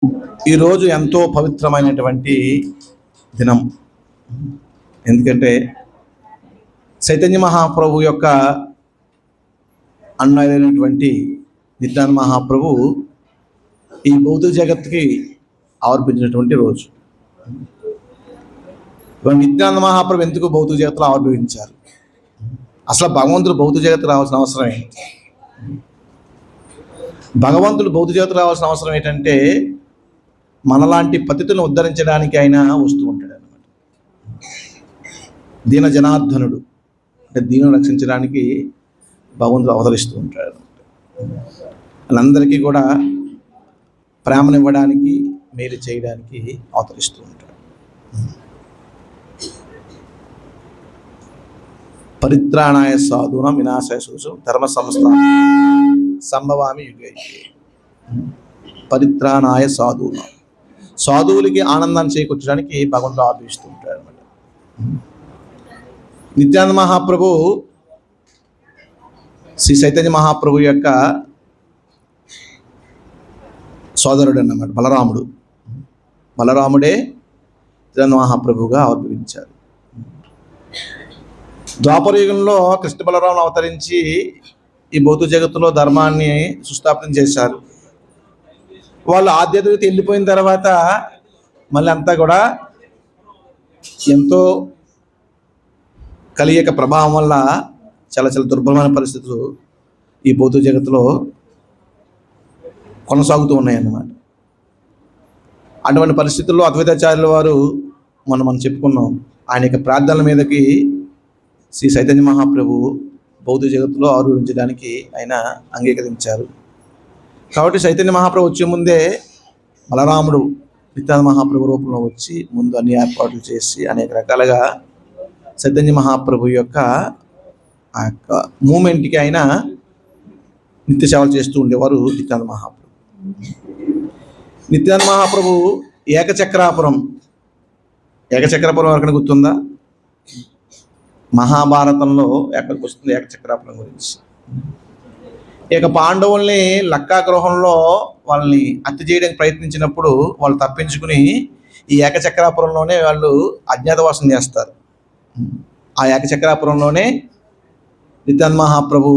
ఈరోజు ఎంతో పవిత్రమైనటువంటి దినం. ఎందుకంటే చైతన్య మహాప్రభు యొక్క అన్నయ్యైనటువంటి నిత్యానంద మహాప్రభు ఈ భౌతిక జగత్తుకి ఆవిర్భించినటువంటి రోజు. నిత్యానంద మహాప్రభు ఎందుకు భౌతిక జగత్తులో ఆవిర్భవించారు? అసలు భగవంతుడు భౌతిక జగత్తు రావాల్సిన అవసరం ఏంటి? భగవంతుడు భౌతిక జగత్తు రావాల్సిన అవసరం ఏంటంటే మనలాంటి పతితులను ఉద్ధరించడానికి ఆయన వస్తూ ఉంటాడు అన్నమాట. దీన జనార్దనుడు అంటే దీనిని రక్షించడానికి భగవంతుడు అవతరిస్తూ ఉంటాడు. వాళ్ళందరికీ కూడా ప్రేమనివ్వడానికి, మేలు చేయడానికి అవతరిస్తూ ఉంటాడు. పరిత్రాణాయ సాధూనాం వినాశాయ శోషం ధర్మ సంభవామి యుగే. పరిత్రాణాయ సాధూనాం, సాధువులకి ఆనందాన్ని చేకూర్చడానికి భగవంతుడు ఆదేశిస్తూ ఉంటాడు అనమాట. నిత్యానంద మహాప్రభు శ్రీ చైతన్య మహాప్రభు యొక్క సోదరుడు అన్నమాట. బలరాముడే నిత్యానంద మహాప్రభువుగా ఆవిర్భవించారు. ద్వాపర యుగంలో కృష్ణ బలరాములు అవతరించి ఈ భౌతిక జగత్తులో ధర్మాన్ని సుస్థాపనం చేశారు. వాళ్ళు ఆధ్యాత్మికత వెళ్ళిపోయిన తర్వాత మళ్ళీ అంతా కూడా ఎంతో కలియక ప్రభావం వల్ల చాలా చాలా దుర్బలమైన పరిస్థితులు ఈ భౌతిక జగత్తులో కొనసాగుతూ ఉన్నాయన్నమాట. అటువంటి పరిస్థితుల్లో అద్వైతాచార్యుల వారు మనం చెప్పుకున్నాం, ఆయన యొక్క ప్రార్థనల మీదకి శ్రీ చైతన్య మహాప్రభు భౌతిక జగత్తులో ఆవిర్భవించడానికి ఆయన అంగీకరించారు. కాబట్టి చైతన్య మహాప్రభు వచ్చే ముందే బలరాముడు నిత్యానంద మహాప్రభు రూపంలో వచ్చి ముందు అన్ని ఏర్పాట్లు చేసి అనేక రకాలుగా చైతన్య మహాప్రభు యొక్క ఆ యొక్క మూమెంట్కి ఆయన నిత్య సేవలు చేస్తూ ఉండేవారు నిత్యానంద మహాప్రభు. నిత్యానంద మహాప్రభు ఏకచక్రాపురం ఎవరికైనా గుర్తుందా? మహాభారతంలో ఎక్కడికి వస్తుంది ఏకచక్రాపురం గురించి. ఇక పాండవుల్ని లక్కా గృహంలో వాళ్ళని హత్య చేయడానికి ప్రయత్నించినప్పుడు వాళ్ళు తప్పించుకుని ఈ ఏకచక్రాపురంలోనే వాళ్ళు అజ్ఞాతవాసం చేస్తారు. ఆ ఏకచక్రాపురంలోనే నిత్యానంద మహాప్రభు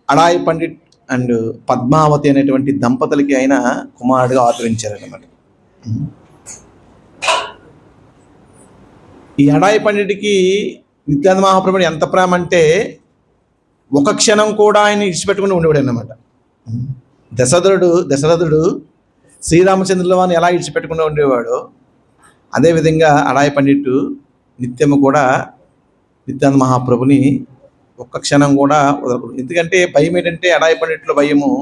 అడాయి పండిట్ అండ్ పద్మావతి అనేటువంటి దంపతులకి ఆయన కుమారుడిగా ఆచరించారన్నమాట. ఈ అడాయి పండిట్కి నిత్యానంద మహాప్రభుని ఎంత ప్రేమ అంటే ఒక క్షణం కూడా ఆయన ఇడిచిపెట్టుకుని ఉండేవాడు అన్నమాట. దశరథుడు శ్రీరామచంద్రుల వారిని ఎలా ఇడిచిపెట్టుకుని ఉండేవాడో అదేవిధంగా అడాయి పండిట్టు నిత్యము కూడా నిత్యానంద మహాప్రభుని ఒక్క క్షణం కూడా వదలకూడదు. ఎందుకంటే భయం ఏంటంటే అడాయి పండిట్లో భయము,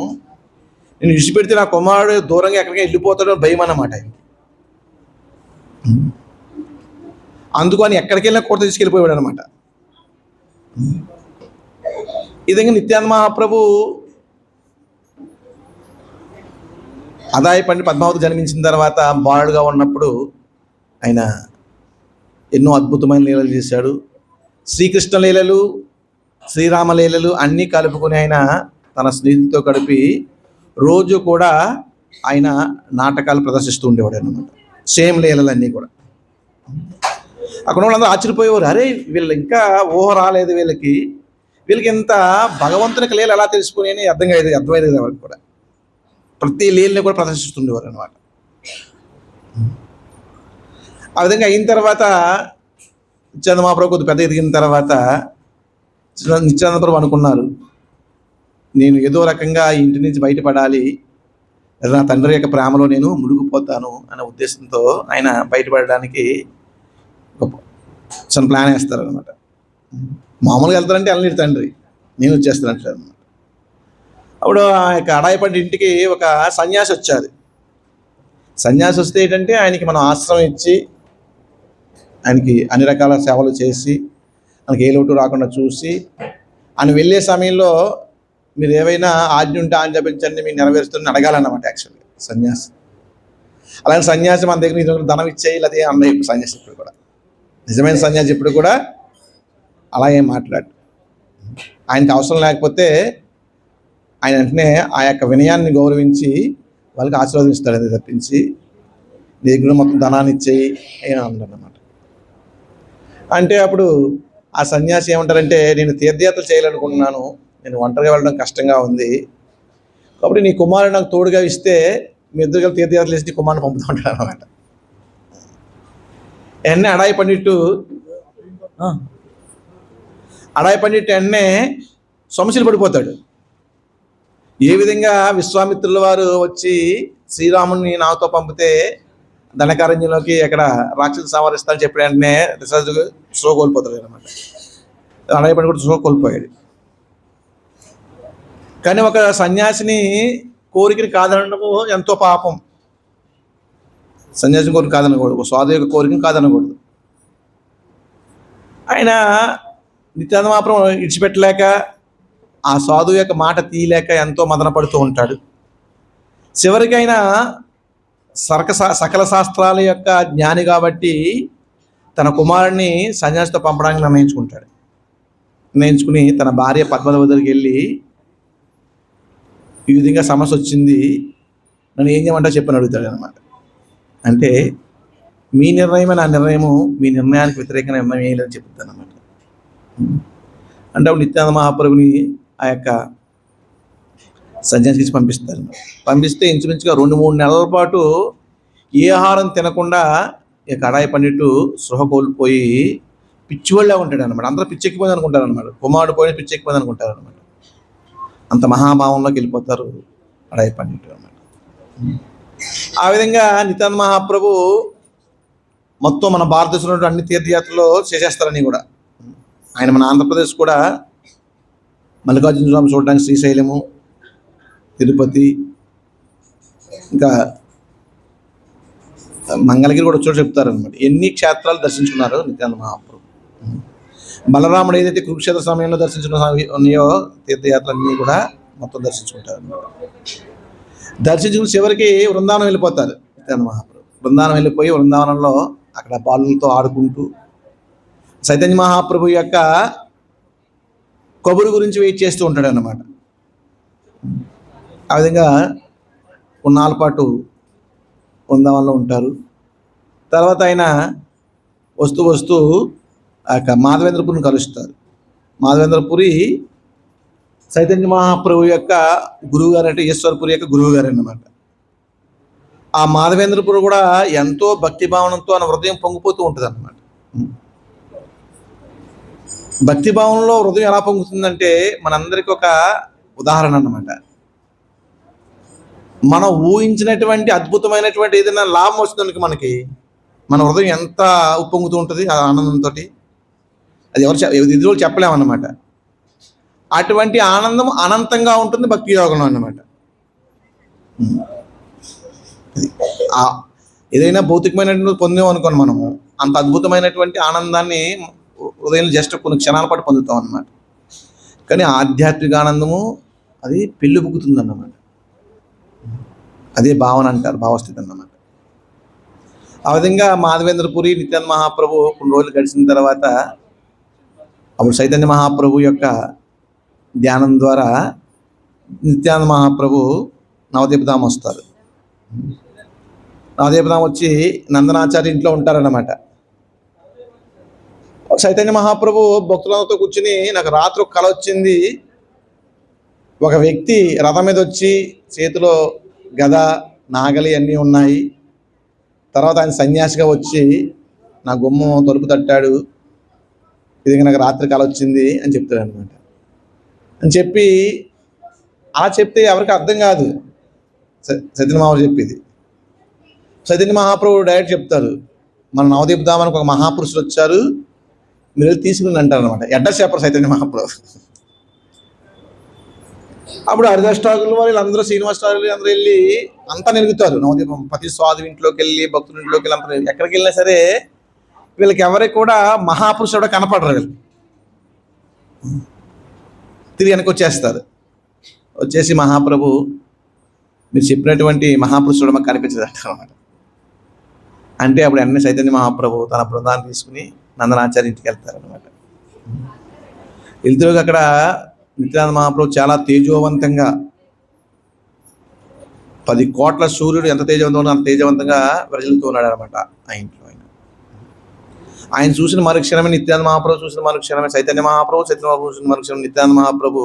నేను ఇడిచిపెడితే నా కుమారుడు దూరంగా ఎక్కడికి వెళ్ళిపోతాడో భయం అన్నమాట. అందుకని ఎక్కడికి వెళ్ళినా కూడా తీసుకెళ్ళిపోయాడు అనమాట. ఈ విధంగా నిత్యానంద మహాప్రభు అడాయి పండిట్ పద్మావతి జన్మించిన తర్వాత బాలుడుగా ఉన్నప్పుడు ఆయన ఎన్నో అద్భుతమైన లీలలు చేశాడు. శ్రీకృష్ణ లీలలు, శ్రీరామ లీలలు అన్నీ కలుపుకొని ఆయన తన స్నేహితులతో కలిపి రోజు కూడా ఆయన నాటకాలు ప్రదర్శిస్తూ ఉండేవాడు అన్నమాట. సేమ్ లీలలు అన్నీ కూడా. అక్కడ వాళ్ళందరూ ఆశ్చర్యపోయేవారు, అరే వీళ్ళు ఇంకా ఊహ రాలేదు, వీళ్ళకి ఇంత భగవంతునికి లీల ఎలా తెలుసుకుని అని అర్థమయ్యేది వాళ్ళకి కూడా. ప్రతి లీలని కూడా ప్రదర్శిస్తుండేవారు అనమాట. ఆ విధంగా అయిన తర్వాత నిత్యానంద మహాప్రభు కొద్ది పెద్ద ఎదిగిన తర్వాత నిత్యానంద ప్రభు అనుకున్నారు, నేను ఏదో రకంగా ఇంటి నుంచి బయటపడాలి, నా తండ్రి యొక్క ప్రేమలో నేను మునిగిపోతాను అనే ఉద్దేశంతో ఆయన బయటపడడానికి చిన్న ప్లాన్ వేస్తారు అనమాట. మామూలుగా వెళ్తారంటే అల్లని తండ్రి నేను వచ్చేస్తానంటే అనమాట. అప్పుడు ఆ యొక్క అడాయి పండిట్ ఇంటికి ఒక సన్యాసి వచ్చారు. సన్యాసి వస్తే ఏంటంటే ఆయనకి మనం ఆశ్రమం ఇచ్చి ఆయనకి అన్ని రకాల సేవలు చేసి ఆయనకి ఏ లోటు రాకుండా చూసి ఆయన వెళ్ళే సమయంలో మీరు ఏవైనా ఆజ్ఞ ఉంటే ఆజ్ఞ జపించండి, మీరు నెరవేరుస్తుందని అడగాలన్నమాట. యాక్చువల్గా సన్యాసి అలాంటి సన్యాసి మన దగ్గర ధనం ఇచ్చేయి అదే అన్నయ్య సన్యాసి ఇప్పుడు కూడా. నిజమైన సన్యాసి ఇప్పుడు కూడా అలా ఏం మాట్లాడు. ఆయనకి అవసరం లేకపోతే ఆయన వెంటనే ఆ యొక్క వినయాన్ని గౌరవించి వాళ్ళకి ఆశీర్వాదం ఇస్తాడు, అది తప్పించి నీ దగ్గర మొత్తం ధనాన్ని ఇచ్చేయి అని అన్నాడనమాట. అంటే అప్పుడు ఆ సన్యాసి ఏమంటారంటే, నేను తీర్థయాత్ర చేయాలనుకుంటున్నాను, నేను ఒంటరిగా వెళ్ళడం కష్టంగా ఉంది, కాబట్టి నీ కుమారుడు నాకు తోడుగా ఇస్తే మీ ఇద్దరు కలిసి తీర్థయాత్రలు వేసి నీ కుమారుని పంపుతూ ఉంటాడు అనమాట. ఎన్నే అడాయి పండిట్టు ఎన్నే సమస్యలు పడిపోతాడు. ఏ విధంగా విశ్వామిత్రుల వారు వచ్చి శ్రీరాముని నాతో పంపితే దండకారణ్యంలోకి ఎక్కడ రాక్షసు సంవరిస్తానని చెప్పిన వెంటనే దశరథుడు స్లో కోల్పోతాడు అనమాట. అడాయి పండి కూడా స్లో కోల్పోయాడు. కానీ ఒక సన్యాసిని కోరికని కాదనడము ఎంతో పాపం. సన్యాసి కోరిక కాదనకూడదు, ఒక సాధు యొక్క కోరికని కాదనకూడదు. ఆయన నిత్యానంద మహాప్రభు విడిచిపెట్టలేక, ఆ సాధువు యొక్క మాట తీయలేక ఎంతో మదన పడుతూ ఉంటాడు. చివరికి ఆయన సకల శాస్త్రాల యొక్క జ్ఞాని కాబట్టి తన కుమారుడిని సన్యాసితో పంపడానికి నిర్ణయించుకుని తన భార్య పద్మనాభ దగ్గరికి వెళ్ళి, ఈ విధంగా సమస్య వచ్చింది, నన్ను ఏం చేయమంటా చెప్పని అడుగుతాడు అనమాట. అంటే మీ నిర్ణయమే నా నిర్ణయము, మీ నిర్ణయానికి వ్యతిరేకంగా నిర్ణయం ఏం లేదని చెప్తాను అనమాట. అంటే అప్పుడు నిత్యానంద మహాప్రభుని ఆ యొక్క సన్యాసికి పంపిస్తారు. పంపిస్తే ఇంచుమించుగా 2-3 నెలల పాటు ఏ ఆహారం తినకుండా ఈ కడాయి పండిట్టు సృహ కోల్పోయి పిచ్చివాళ్ళే ఉంటాడు అనమాట. అందరూ పిచ్చెక్కిపోయింది అనుకుంటారు అనమాట. కుమారుడు పోయిన పిచ్చెక్కిపోయింది అనుకుంటారు అనమాట. అంత మహాభావంలోకి వెళ్ళిపోతారు అడాయి పండిట్టు అనమాట. ఆ విధంగా నిత్యానంద మహాప్రభు మొత్తం మన భారతదేశంలో అన్ని తీర్థయాత్రలో చేసేస్తారని కూడా. ఆయన మన ఆంధ్రప్రదేశ్ కూడా మల్లికార్జున స్వామి చూడడానికి శ్రీశైలము, తిరుపతి, ఇంకా మంగళగిరి కూడా వచ్చి చెప్తారనమాట. ఎన్ని క్షేత్రాలు దర్శించుకున్నారు నిత్యానంద మహాప్రభు. బలరాముడు ఏదైతే కురుక్షేత్ర సమయంలో ఉన్నాయో తీర్థయాత్రలన్నీ కూడా మొత్తం దర్శించుకుంటారు అనమాట. దర్శించుకుని చివరికి బృందావనం వెళ్ళిపోతారు నిత్యానంద మహాప్రభు. బృందావనం వెళ్ళిపోయి బృందావనంలో అక్కడ బాలులతో ఆడుకుంటూ చైతన్య మహాప్రభు యొక్క కబురు గురించి వెయిట్ చేస్తూ ఉంటాడు అన్నమాట. ఆ విధంగా కొన్నాళ్ళ పాటు బృందావనంలో ఉంటారు. తర్వాత ఆయన వస్తూ ఆ యొక్క మాధవేంద్రపురిని కలుస్తారు. మాధవేంద్రపురి చైతన్య మహాప్రభు యొక్క గురువు గారు, అంటే ఈశ్వరపురి యొక్క గురువు గారు అన్నమాట. ఆ మాధవేంద్రపురి కూడా ఎంతో భక్తి భావనతో ఆయన హృదయం పొంగిపోతూ ఉంటుంది అన్నమాట. భక్తి భావనలో హృదయం ఎలా పొంగుతుందంటే మనందరికీ ఒక ఉదాహరణ అన్నమాట. మనం ఊహించినటువంటి అద్భుతమైనటువంటి ఏదైనా లాభం వస్తుంది మనకి, మన హృదయం ఎంత ఉప్పొంగుతూ ఉంటుంది ఆ ఆనందంతో. అది ఎదురు చెప్పలేమన్నమాట. అటువంటి ఆనందం అనంతంగా ఉంటుంది భక్తి యోగంలో అన్నమాట. ఏదైనా భౌతికమైనటువంటి పొందాం అనుకోండి, మనము అంత అద్భుతమైనటువంటి ఆనందాన్ని హృదయంలో జస్ట్ కొన్ని క్షణాల పాటు పొందుతాం అన్నమాట. కానీ ఆధ్యాత్మిక ఆనందము అది పెళ్ళిబుక్కుతుంది అన్నమాట. అదే భావన అంటారు, భావస్థితి అన్నమాట. ఆ విధంగా మాధవేంద్రపురి నిత్యానంద మహాప్రభు కొన్ని రోజులు గడిచిన తర్వాత అప్పుడు చైతన్య మహాప్రభు యొక్క ధ్యానం ద్వారా నిత్యానంద మహాప్రభు నవదీపధామం వస్తారు. నవదీపధామం వచ్చి నందనాచార్య ఇంట్లో ఉంటారన్నమాట. చైతన్య మహాప్రభు భక్తులతో కూర్చుని, నాకు రాత్రి ఒక కల వచ్చింది, ఒక వ్యక్తి రథం మీద వచ్చి చేతిలో గద, నాగలి అన్నీ ఉన్నాయి, తర్వాత ఆయన సన్యాసిగా వచ్చి నా గుమ్మం తలుపు తట్టాడు, ఇది నాకు రాత్రి కల వచ్చింది అని చెప్తాడు అనమాట. అని చెప్పి అలా చెప్తే ఎవరికి అర్థం కాదు చైతన్య మహాప్రభు చెప్పేది. చైతన్య మహాప్రభు డైరెక్ట్ చెప్తారు, మన నవదీపధామానికి ఒక మహాపురుషులు వచ్చారు, మీరు తీసుకుని అంటారు అనమాట. అడ్రస్ చెప్పరు చైతన్య మహాప్రభు. అప్పుడు హరిదాష్టాకులు వీళ్ళందరూ, శ్రీనివాసరాజులు అందరూ వెళ్ళి అంతా నిలుగుతారు నవదీపం. ప్రతి స్వాధు ఇంట్లోకి వెళ్ళి, భక్తుల ఇంట్లోకి వెళ్ళి, అంతా ఎక్కడికి వెళ్ళినా సరే వీళ్ళకి ఎవరికి కూడా మహాపురుషుడు కనపడరు. వీళ్ళు తిరిగి వెనక్కి వచ్చేస్తారు. వచ్చేసి మహాప్రభు మీరు చెప్పినటువంటి మహాపురుషుడు మాకు కనిపించదు అంటారన్నమాట. అంటే అప్పుడు అన్ని చైతన్య మహాప్రభు తన బృందాన్ని తీసుకుని నందనాచార్య ఇంటికి వెళ్తారనమాట. వెళ్తూ అక్కడ నిత్యానంద మహాప్రభు చాలా తేజోవంతంగా 10 కోట్ల సూర్యుడు ఎంత తేజవంతంగా ఉందో అంత తేజవంతంగా ప్రజలతో ఉన్నాడు అనమాట ఆ ఇంట్లో. ఆయన చూసిన మరుక్షణమే నిత్యానంద మహాప్రభు చూసిన మరుక్షణమే చైతన్య మహాప్రభు చూసిన మరుక్షణం నిత్యానంద మహాప్రభు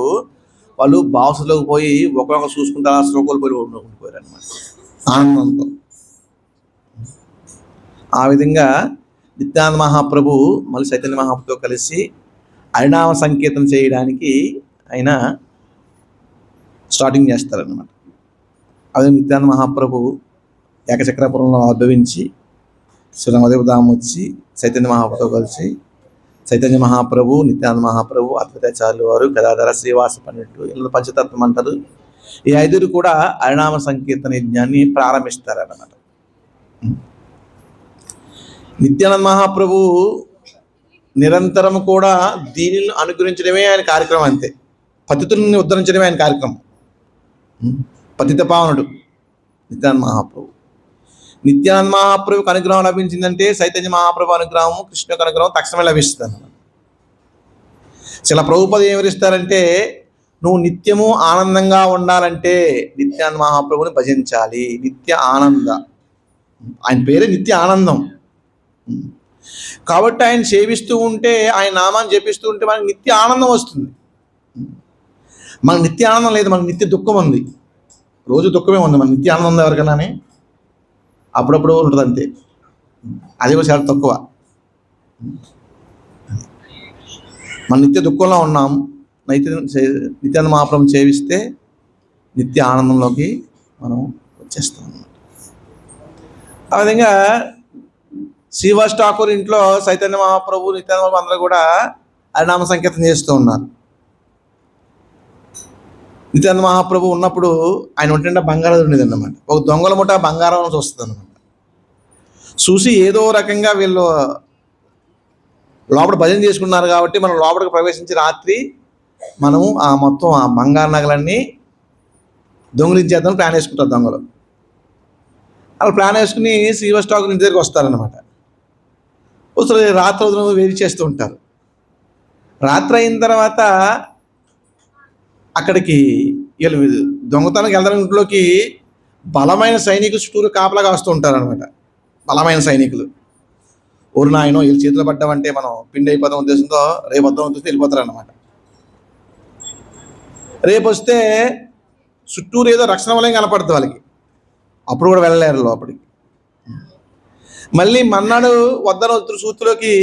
వాళ్ళు బాక్సులోకి పోయి ఒకరొకరు చూసుకుంటా శ్లోకాలు పోయి ఉండిపోయారు అనమాట ఆనందంతో. ఆ విధంగా నిత్యానంద మహాప్రభు మళ్ళీ చైతన్య మహాప్రభుతో కలిసి హరినామ సంకీర్తన చేయడానికి ఆయన స్టార్టింగ్ చేస్తారనమాట. అదే నిత్యానంద మహాప్రభు ఏకచక్రపురంలో ఆవిర్భవించి శ్రీరామదేవధామం వచ్చి చైతన్య మహాప్రభుతో కలిసి చైతన్య మహాప్రభు, నిత్యానంద మహాప్రభు, అద్వైతాచార్యులు వారు, గదాధర శ్రీవాస పండితుడు, ఇలా పంచతత్వం అంటారు. ఈ 5 కూడా హరినామ సంకీర్తన యజ్ఞాన్ని ప్రారంభిస్తారన్నమాట. నిత్యానంద మహాప్రభు నిరంతరం కూడా దీనిని అనుగ్రహించడమే ఆయన కార్యక్రమం, అంతే. పతితుల్ని ఉద్ధరించడమే ఆయన కార్యక్రమం. పతిత పావనుడు నిత్యానంద మహాప్రభు. నిత్యానంద మహాప్రభుకి అనుగ్రహం లభించిందంటే చైతన్య మహాప్రభు అనుగ్రహము, కృష్ణుకి అనుగ్రహం తక్షణమే లభిస్తుంది. చాలా ప్రభుపద ఏం వివరిస్తారంటే, నువ్వు నిత్యము ఆనందంగా ఉండాలంటే నిత్యానంద మహాప్రభుని భజించాలి. నిత్య ఆనంద, ఆయన పేరే నిత్య ఆనందం. కాబట్టి ఆయన సేవిస్తూ ఉంటే, ఆయన నామాన్ని జపిస్తూ ఉంటే మనకి నిత్య ఆనందం వస్తుంది. మనకు నిత్య ఆనందం లేదు, మనకు నిత్య దుఃఖం ఉంది. రోజు దుఃఖమే ఉంది, మన నిత్య ఆనందం ఉంది ఎవరికైనా అప్పుడప్పుడు ఉంటుంది, అంతే. అది కూడా చాలా తక్కువ. మన నిత్య దుఃఖంలో ఉన్నాం, నిత్యానంద మహాప్రభుని సేవిస్తే నిత్య ఆనందంలోకి మనం వచ్చేస్తాం అన్నమాట. ఆ విధంగా శ్రీవాస్ ఠాకూర్ ఇంట్లో చైతన్య మహాప్రభు, నిత్యానంద మహాప్రభు అందరూ కూడా హరినామ సంకీర్తన చేస్తూ ఉన్నారు. నిత్యానంద మహాప్రభు ఉన్నప్పుడు ఆయన ఒంటిండా బంగారం ఉండేది అన్నమాట. ఒక దొంగల ముఠ బంగారం చూస్తుంది అన్నమాట. చూసి ఏదో రకంగా వీళ్ళు లోపల భజన చేసుకున్నారు కాబట్టి మనం లోపలికి ప్రవేశించి రాత్రి మనము ఆ మొత్తం ఆ బంగారు నగలన్నీ దొంగిలించేద్దామని ప్లాన్ వేసుకుంటారు దొంగలు. అలా ప్లాన్ వేసుకుని శ్రీవాస్ ఠాకూర్ ఇంటి దగ్గరికి వస్తారనమాట. వస్తారు, రాత్రి రోజున వేడి చేస్తూ ఉంటారు. రాత్రి అయిన తర్వాత అక్కడికి వీళ్ళు దొంగతనానికి వెళ్ళడం ఇంట్లోకి బలమైన సైనికులు చుట్టూరు కాపలాగా వస్తూ ఉంటారు అనమాట. బలమైన సైనికులు, ఊరు నాయనో వీళ్ళు చేతిలో పడ్డామంటే మనం పిండి అయిపోతాం ఉద్దేశంతో రేపు వద్దాం ఉద్దేశంతో వెళ్ళిపోతారు అన్నమాట. రేపు వస్తే చుట్టూరు ఏదో రక్షణ వలయం కనపడుతుంది వాళ్ళకి, అప్పుడు కూడా వెళ్ళలేరు లోపలికి. మళ్ళీ మన్నాడు వద్దన సూత్తులోకి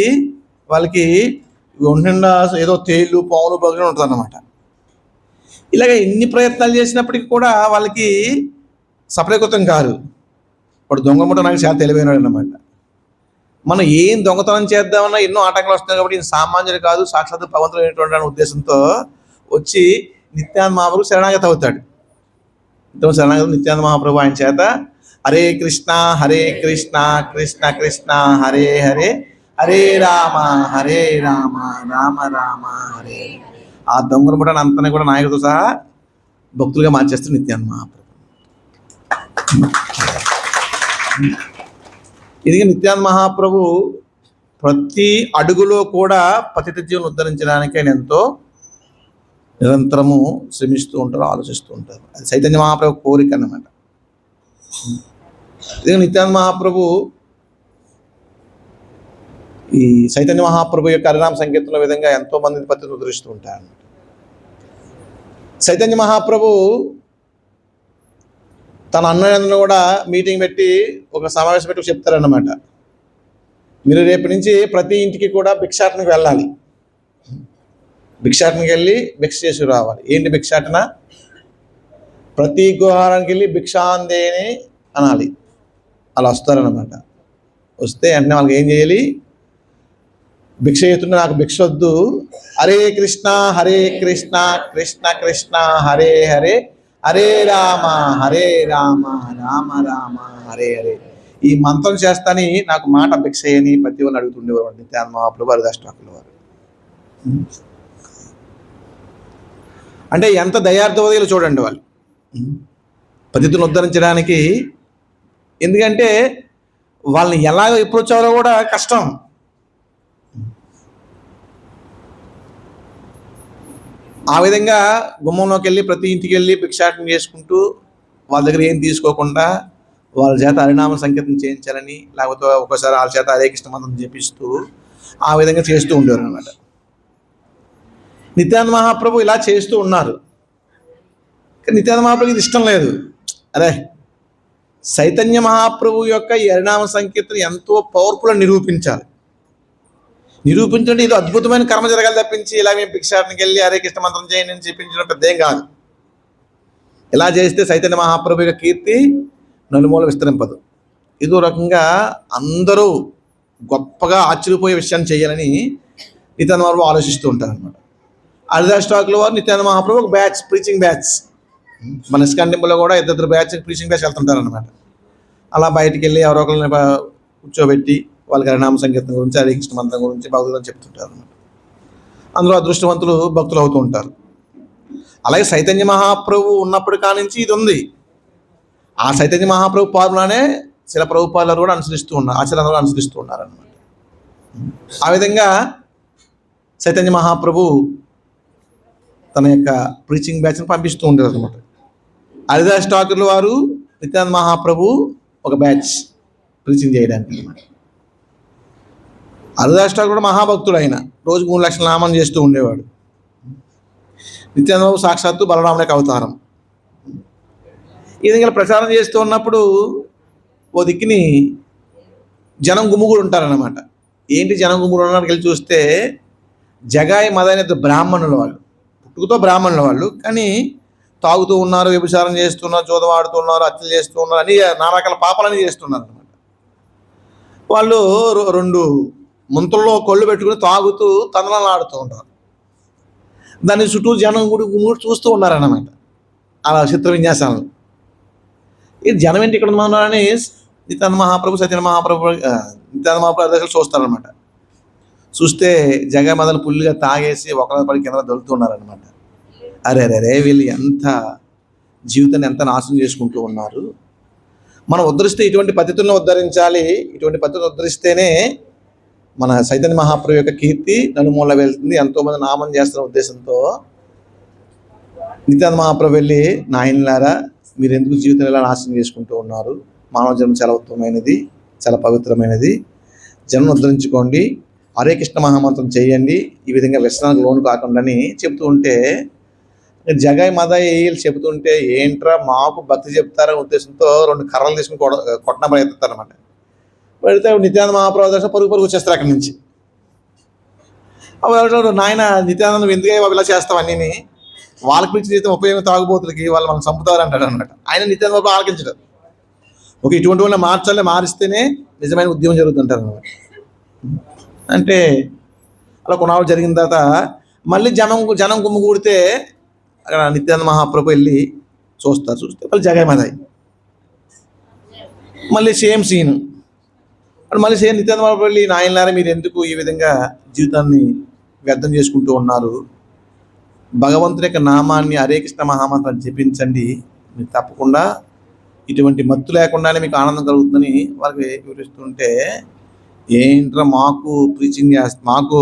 వాళ్ళకి ఉండా ఏదో తేళ్ళు, పాములు, బగులు ఉంటుంది అన్నమాట. ఇలాగ ఎన్ని ప్రయత్నాలు చేసినప్పటికీ కూడా వాళ్ళకి సఫలీకృతం కాదు. ఇప్పుడు దొంగ ముఠ నాకు చాలా తెలివైనడు అన్నమాట. మనం ఏం దొంగతనం చేద్దామన్నా ఎన్నో ఆటంకాలు వస్తున్నాయి కాబట్టి ఈయన సామాన్యుడు కాదు, సాక్షాత్ భగవంతుడు అయినటువంటి అనే ఉద్దేశంతో వచ్చి నిత్యానంద మహాప్రభు శరణాగతి అవుతాడు. శరణాగతి నిత్యానంద మహాప్రభు ఆయన చేత హరే కృష్ణ కృష్ణ కృష్ణ హరే హరే, హరే రామ రామ రామ హరే. ఆ దొంగల ముఠాన్ని అంతా కూడా నాయకుడితో సహా భక్తులుగా మార్చేస్తాడు నిత్యానంద మహాప్రభు. ఇది నిత్యానంద మహాప్రభు ప్రతి అడుగులో కూడా పతిత జీవనం ఉద్ధరించడానికి ఆయన ఎంతో నిరంతరము శ్రమిస్తూ ఉంటారు, ఆలోచిస్తూ ఉంటారు. అది చైతన్య మహాప్రభు కోరిక అన్నమాట. ఇది నిత్యానంద మహాప్రభు ఈ చైతన్య మహాప్రభు యొక్క హరినామ సంకీర్తన విధంగా ఎంతో మంది పతితులు ఉద్ధరిస్తూ ఉంటారు. చైతన్య మహాప్రభు తన అన్నయ్యను కూడా మీటింగ్ పెట్టి ఒక సమావేశం పెట్టి చెప్తారన్నమాట. మీరు రేపు నుంచి ప్రతి ఇంటికి కూడా భిక్షాటనకి వెళ్ళాలి, భిక్షాటనకి వెళ్ళి భిక్ష చేసి రావాలి. ఏంటి భిక్షాటన? ప్రతి గుహారానికి వెళ్ళి భిక్షాందేని అనాలి. అలా వస్తారన్నమాట. వస్తే వెంటనే వాళ్ళకి ఏం చేయాలి? భిక్ష చేస్తుంటే నాకు భిక్ష వద్దు, హరే కృష్ణ కృష్ణ కృష్ణ హరే హరే, హరే రామ రామ రామ హరే హరే. ఈ మంత్రం చేస్తాని నాకు మాట భిక్ష అని ప్రతి వాళ్ళు అడుగుతుండేవారు నిత్యానంద మహాప్రభు, హరిదాస్ ఠాకూర్ వారు. అంటే ఎంత దయార్థవదీలు చూడండి వాళ్ళు పతితులను ఉద్ధరించడానికి. ఎందుకంటే వాళ్ళని ఎలా ఎప్పుడు వచ్చారో కూడా కష్టం. ఆ విధంగా గుమ్మంలోకి వెళ్ళి ప్రతి ఇంటికి వెళ్ళి భిక్షాటన చేసుకుంటూ వాళ్ళ దగ్గర ఏం తీసుకోకుండా వాళ్ళ చేత హరినామ సంకీర్తన చేయించాలని, లేకపోతే ఒక్కోసారి వాళ్ళ చేత హరే కృష్ణ మంత్రం జపిస్తూ ఆ విధంగా చేస్తూ ఉండేవారు అనమాట. నిత్యానంద మహాప్రభు ఇలా చేస్తూ ఉన్నారు. కానీ నిత్యానంద మహాప్రభుకి ఇది ఇష్టం లేదు. అరే, చైతన్య మహాప్రభు యొక్క ఈ హరినామ సంకీర్తన ఎంతో పవర్ఫుల్ అని నిరూపించండి. ఇది అద్భుతమైన కర్మ జరగాలి తప్పించి ఇలా మేము భిక్షాటనకి వెళ్ళి హరే కృష్ణ మంత్రం చేయండి అని చెప్పించడం పెద్దేం కాదు. ఇలా చేస్తే చైతన్య మహాప్రభు యొక్క కీర్తి నలుమూల విస్తరింపదు. ఇదో రకంగా అందరూ గొప్పగా ఆశ్చర్యపోయే విషయాన్ని చేయాలని నిత్యానంద మహాప్రభు ఆలోచిస్తూ ఉంటారు అనమాట. హరిదాస్ ఠాకూర్ వారు నిత్యానంద మహాప్రభు ఒక బ్యాచ్, ప్రీచింగ్ బ్యాచ్, మన ఇస్కాన్ టెంపుల్లో కూడా ఇద్దరు బ్యాచ్ ప్రీచింగ్ బ్యాచ్ వెళ్తుంటారు అనమాట. అలా బయటికి వెళ్ళి ఎవరో ఒకరిని కూర్చోబెట్టి వాళ్ళకి హరినామ సంకీర్తన గురించి, హరే కృష్ణ మంత్రం గురించి భక్తులను చెప్తుంటారు అనమాట. అందులో అదృష్టవంతులు భక్తులు అవుతూ ఉంటారు. అలాగే చైతన్య మహాప్రభు ఉన్నప్పుడు కానించి ఇది ఉంది. ఆ చైతన్య మహాప్రభు పాలననే శిల ప్రభుపాదులు కూడా అనుసరిస్తూ ఉన్నారు, ఆచార్యులు అనుసరిస్తూ ఉన్నారు అనమాట. ఆ విధంగా చైతన్య మహాప్రభు తన యొక్క ప్రీచింగ్ బ్యాచ్ని పంపిస్తూ ఉండేది అనమాట. హరిదాస్ ఠాకూర్ల వారు నిత్యానంద మహాప్రభు ఒక బ్యాచ్ ప్రీచింగ్ చేయడానికి అనమాట. హరిదాస్ ఠాకూర్ కూడా మహాభక్తుడు, ఆయన రోజు 3 లక్షల నామం చేస్తూ ఉండేవాడు. నిత్యానంద బాబు సాక్షాత్తు బలరామునికి అవతారం. ఈ విధంగా ప్రచారం చేస్తూ ఉన్నప్పుడు ఓ దిక్కుని జనం గుమ్ముగూడు ఉంటారన్నమాట. ఏంటి జనం గుమ్ముగూడు ఉన్నారని వెళ్ళి చూస్తే జగాయి మదైన బ్రాహ్మణుల వాళ్ళు, పుట్టుకతో బ్రాహ్మణుల వాళ్ళు, కానీ తాగుతూ ఉన్నారు, వ్యభిచారం చేస్తున్నారు, జోదం ఆడుతున్నారు, హత్యలు చేస్తూ ఉన్నారు, అని నానా రకాల పాపాలని చేస్తున్నారు అనమాట. వాళ్ళు 2 ముంతల్లో కొళ్ళు పెట్టుకుని తాగుతూ తందనాలు ఆడుతూ ఉంటారు. దాని చుట్టూ జనం గుడి చూస్తూ ఉన్నారన్నమాట. అలా చిత్ర విన్యాసాలను. ఈ జనం ఏంటి ఇక్కడ ఉన్నారని నిత్యానంద మహాప్రభు, చైతన్య మహాప్రభు, నిత్యానంద మహాప్రభు దశలు చూస్తారనమాట. చూస్తే జగ మదలు పుల్లిగా తాగేసి ఒకరి పడి కింద దొరుకుతున్నారనమాట. అరే వీళ్ళు ఎంత జీవితాన్ని ఎంత నాశనం చేసుకుంటూ ఉన్నారు. మనం ఉద్ధరిస్తే ఇటువంటి పద్ధతులను ఉద్ధరించాలి. ఇటువంటి పద్ధతులు ఉద్ధరిస్తేనే మన చైతన్య మహాప్రభు యొక్క కీర్తి నలుమూల వెళ్తుంది, ఎంతోమంది నామం చేస్తున్న ఉద్దేశంతో నిత్యానంద మహాప్రభు వెళ్ళి, నాయనలారా మీరు ఎందుకు జీవితం ఇలా నాశనం చేసుకుంటూ ఉన్నారు? మానవ జన్మ చాలా ఉత్తమమైనది, చాలా పవిత్రమైనది, జన్మ ఉద్ధరించుకోండి, హరే కృష్ణ మహామంత్రం చేయండి, ఈ విధంగా వ్యసనానికి లోను కాకుండాని చెప్తూ ఉంటే జగాయి మదాయి చెబుతుంటే ఏంట్రా మాకు భక్తి చెప్తారనే ఉద్దేశంతో 2 కర్రలు తీసుకుని కొట్టడం ప్రయత్నిస్తారనమాట. పెడితే నిత్యానంద మహాప్రభు దర్శనం పరుగు వచ్చేస్తారు అక్కడి నుంచి. అప్పుడు నాయన నిత్యానంద ఎందుకే ఇలా చేస్తాం అన్నీ, వాళ్ళకి పిలిచి జీతం ఉపయోగం తాగుబోతులకి వాళ్ళు మనం చంపుతారు అంటాడు అనమాట. ఆయన నిత్యానంద మహాప్రభు ఆలకించడం. ఒక ఇటువంటి వాళ్ళని మార్చాలి, మారిస్తేనే నిజమైన ఉద్యమం జరుగుతుంటారు అనమాట. అంటే అలా కొన్నాళ్ళు జరిగిన తర్వాత మళ్ళీ జనం గుమ్మిగూడితే అక్కడ నిత్యానంద మహాప్రభు వెళ్ళి చూస్తే వాళ్ళు జగాయి మదాయి మళ్ళీ సేమ్ సీన్. మళ్ళీ సేమ్ నిత్యానంద మహాప్రభు వెళ్ళి, నాయనలారా మీరు ఎందుకు ఈ విధంగా జీవితాన్ని వ్యర్థం చేసుకుంటూ ఉన్నారు? భగవంతుని యొక్క నామాన్ని హరే కృష్ణ మహామంత్రం జపించండి, మీరు తప్పకుండా ఇటువంటి మత్తు లేకుండానే మీకు ఆనందం కలుగుతుందని వాళ్ళకి వివరిస్తుంటే, ఏంట్రా మాకు ప్రీచింగ్ మాకు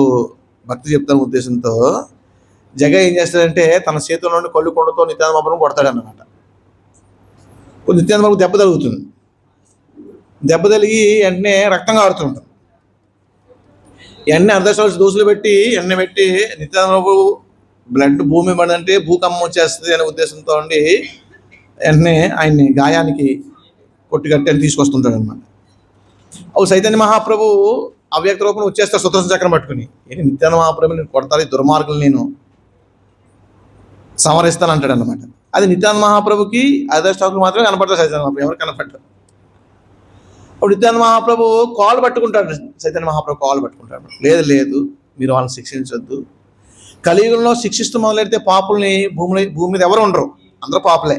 భక్తి చెప్తాను ఉద్దేశంతో జగ ఏం చేస్తాడంటే తన చేతుల నుండి కళ్ళు కొండతో నిత్యానంద మహాప్రభుని కొడతాడన్నమాట. నిత్యానంద మహాప్రభు దెబ్బ తగులుతుంది. దెబ్బ తగిలి వెంటనే రక్తం కారుతుంటుంది. వెంటనే అర్ధశాలు దోసులు పెట్టి ఎన్న పెట్టి నిత్యానంద మహాప్రభు బ్లడ్ భూమి పడంటే భూకంపం వచ్చేస్తుంది అనే ఉద్దేశంతో ఉండి వెంటనే ఆయన్ని గాయానికి కొట్టుకట్టి అని తీసుకొస్తుంటాడు అనమాట. అవు చైతన్య మహాప్రభు అవ్యక్త రూపంలో వచ్చేస్తారు సుదర్శన చక్రం పట్టుకుని. ఏంటి నిత్యానంద మహాప్రభు నేను కొడతాను, దుర్మార్గులు నేను సంవరిస్తాను అంటాడు అనమాట. అది నిత్యానంద మహాప్రభుకి హరిదాస్ ఠాకూర్ మాత్రమే కనపడతారు, చైతన్య మహాప్రభు ఎవరు కనపడతారు. అప్పుడు నిత్యానంద మహాప్రభు కాలు పట్టుకుంటాడు, చైతన్య మహాప్రభు కాలు పట్టుకుంటాడు. లేదు మీరు వాళ్ళని శిక్షించొద్దు, కలియుగంలో శిక్షిస్తూ మొదలెడితే పాపుల్ని భూమి మీద ఎవరు ఉండరు, అందరూ పాపులే.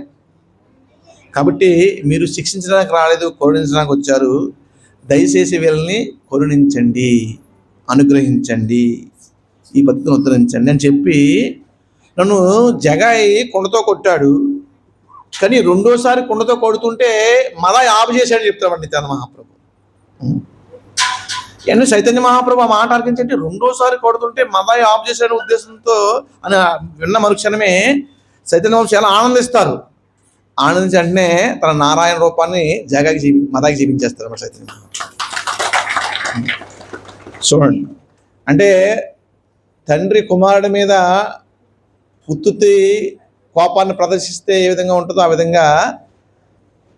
కాబట్టి మీరు శిక్షించడానికి రాలేదు, కరుణించడానికి వచ్చారు, దయచేసి వీళ్ళని కరుణించండి, అనుగ్రహించండి, ఈ పద్ధతిని ఉద్ధరించండి అని చెప్పి నన్ను జగాయి కుండతో కొట్టాడు. కానీ 2వ కుండతో కొడుతుంటే మదాయి ఆపు చేశాడని చెప్తామండి నిత్యానంద మహాప్రభు. ఎన్నో చైతన్య మహాప్రభు ఆ మాట అర్పించంటే 2వ కొడుతుంటే మదాయి ఆపు చేశాడనే ఉద్దేశంతో అని విన్న మరుక్షణమే చైతన్య మహాప్రభు చాలా ఆనందిస్తారు. ఆనందించి వెంటనే తన నారాయణ రూపాన్ని మదాకి జీవించేస్తారు అన్నమాట చైతన్య మహాప్రభు. చూడండి, అంటే తండ్రి కుమారుడి మీద ఉత్తుత్తి కోపాన్ని ప్రదర్శిస్తే ఏ విధంగా ఉంటుందో ఆ విధంగా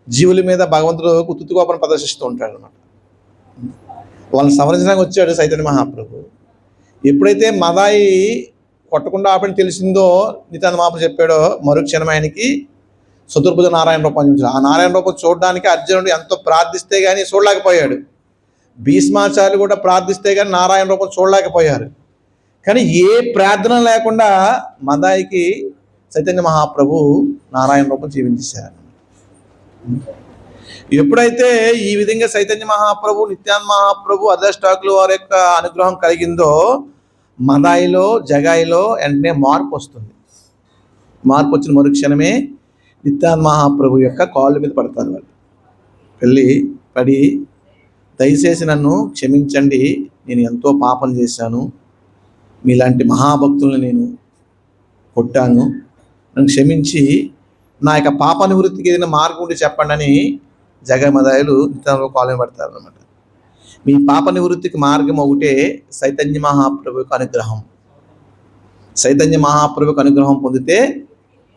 జీవుల మీద భగవంతుడు ఉత్తుత్తి కోపాన్ని ప్రదర్శిస్తూ ఉంటాడు అన్నమాట. వాళ్ళని సంహరించడానికి వచ్చాడు చైతన్య మహాప్రభు. ఎప్పుడైతే మదాయి కొట్టకుండా ఆపని తెలిసిందో నిత్యానంద మహాప్రభు చెప్పాడో మరుక్షణం ఆయనకి చతుర్భుజ నారాయణ రూపం చూపించాడు. ఆ నారాయణ రూపం చూడడానికి అర్జునుడు ఎంతో ప్రార్థిస్తే కానీ చూడలేకపోయాడు. భీష్మాచార్యులు కూడా ప్రార్థిస్తే కానీ నారాయణ రూపం చూడలేకపోయారు. కానీ ఏ ప్రార్థన లేకుండా మదాయికి చైతన్య మహాప్రభు నారాయణ రూపం జీవించేశారు. ఎప్పుడైతే ఈ విధంగా చైతన్య మహాప్రభు నిత్యానంద మహాప్రభు అదృష్టాకులు వారి యొక్క అనుగ్రహం కలిగిందో మదాయిలో జగాయిలో వెంటనే మార్పు వస్తుంది. మార్పు వచ్చిన మరుక్షణమే నిత్యానంద మహాప్రభు యొక్క కాళ్ళ మీద పడతారు. వాళ్ళు పడి దయచేసి నన్ను క్షమించండి, నేను ఎంతో పాపం చేశాను, మీలాంటి మహాభక్తులను నేను కొట్టాను, నన్ను క్షమించి నా యొక్క పాప నివృత్తికి ఏదైనా మార్గం ఉంటే చెప్పండి అని జగమదాయులు నిత్యానంద కాళ్ళ పడతారు అన్నమాట. మీ పాప నివృత్తికి మార్గం ఒకటే చైతన్య మహాప్రభు యొక్క అనుగ్రహం. చైతన్య మహాప్రభుకి అనుగ్రహం పొందితే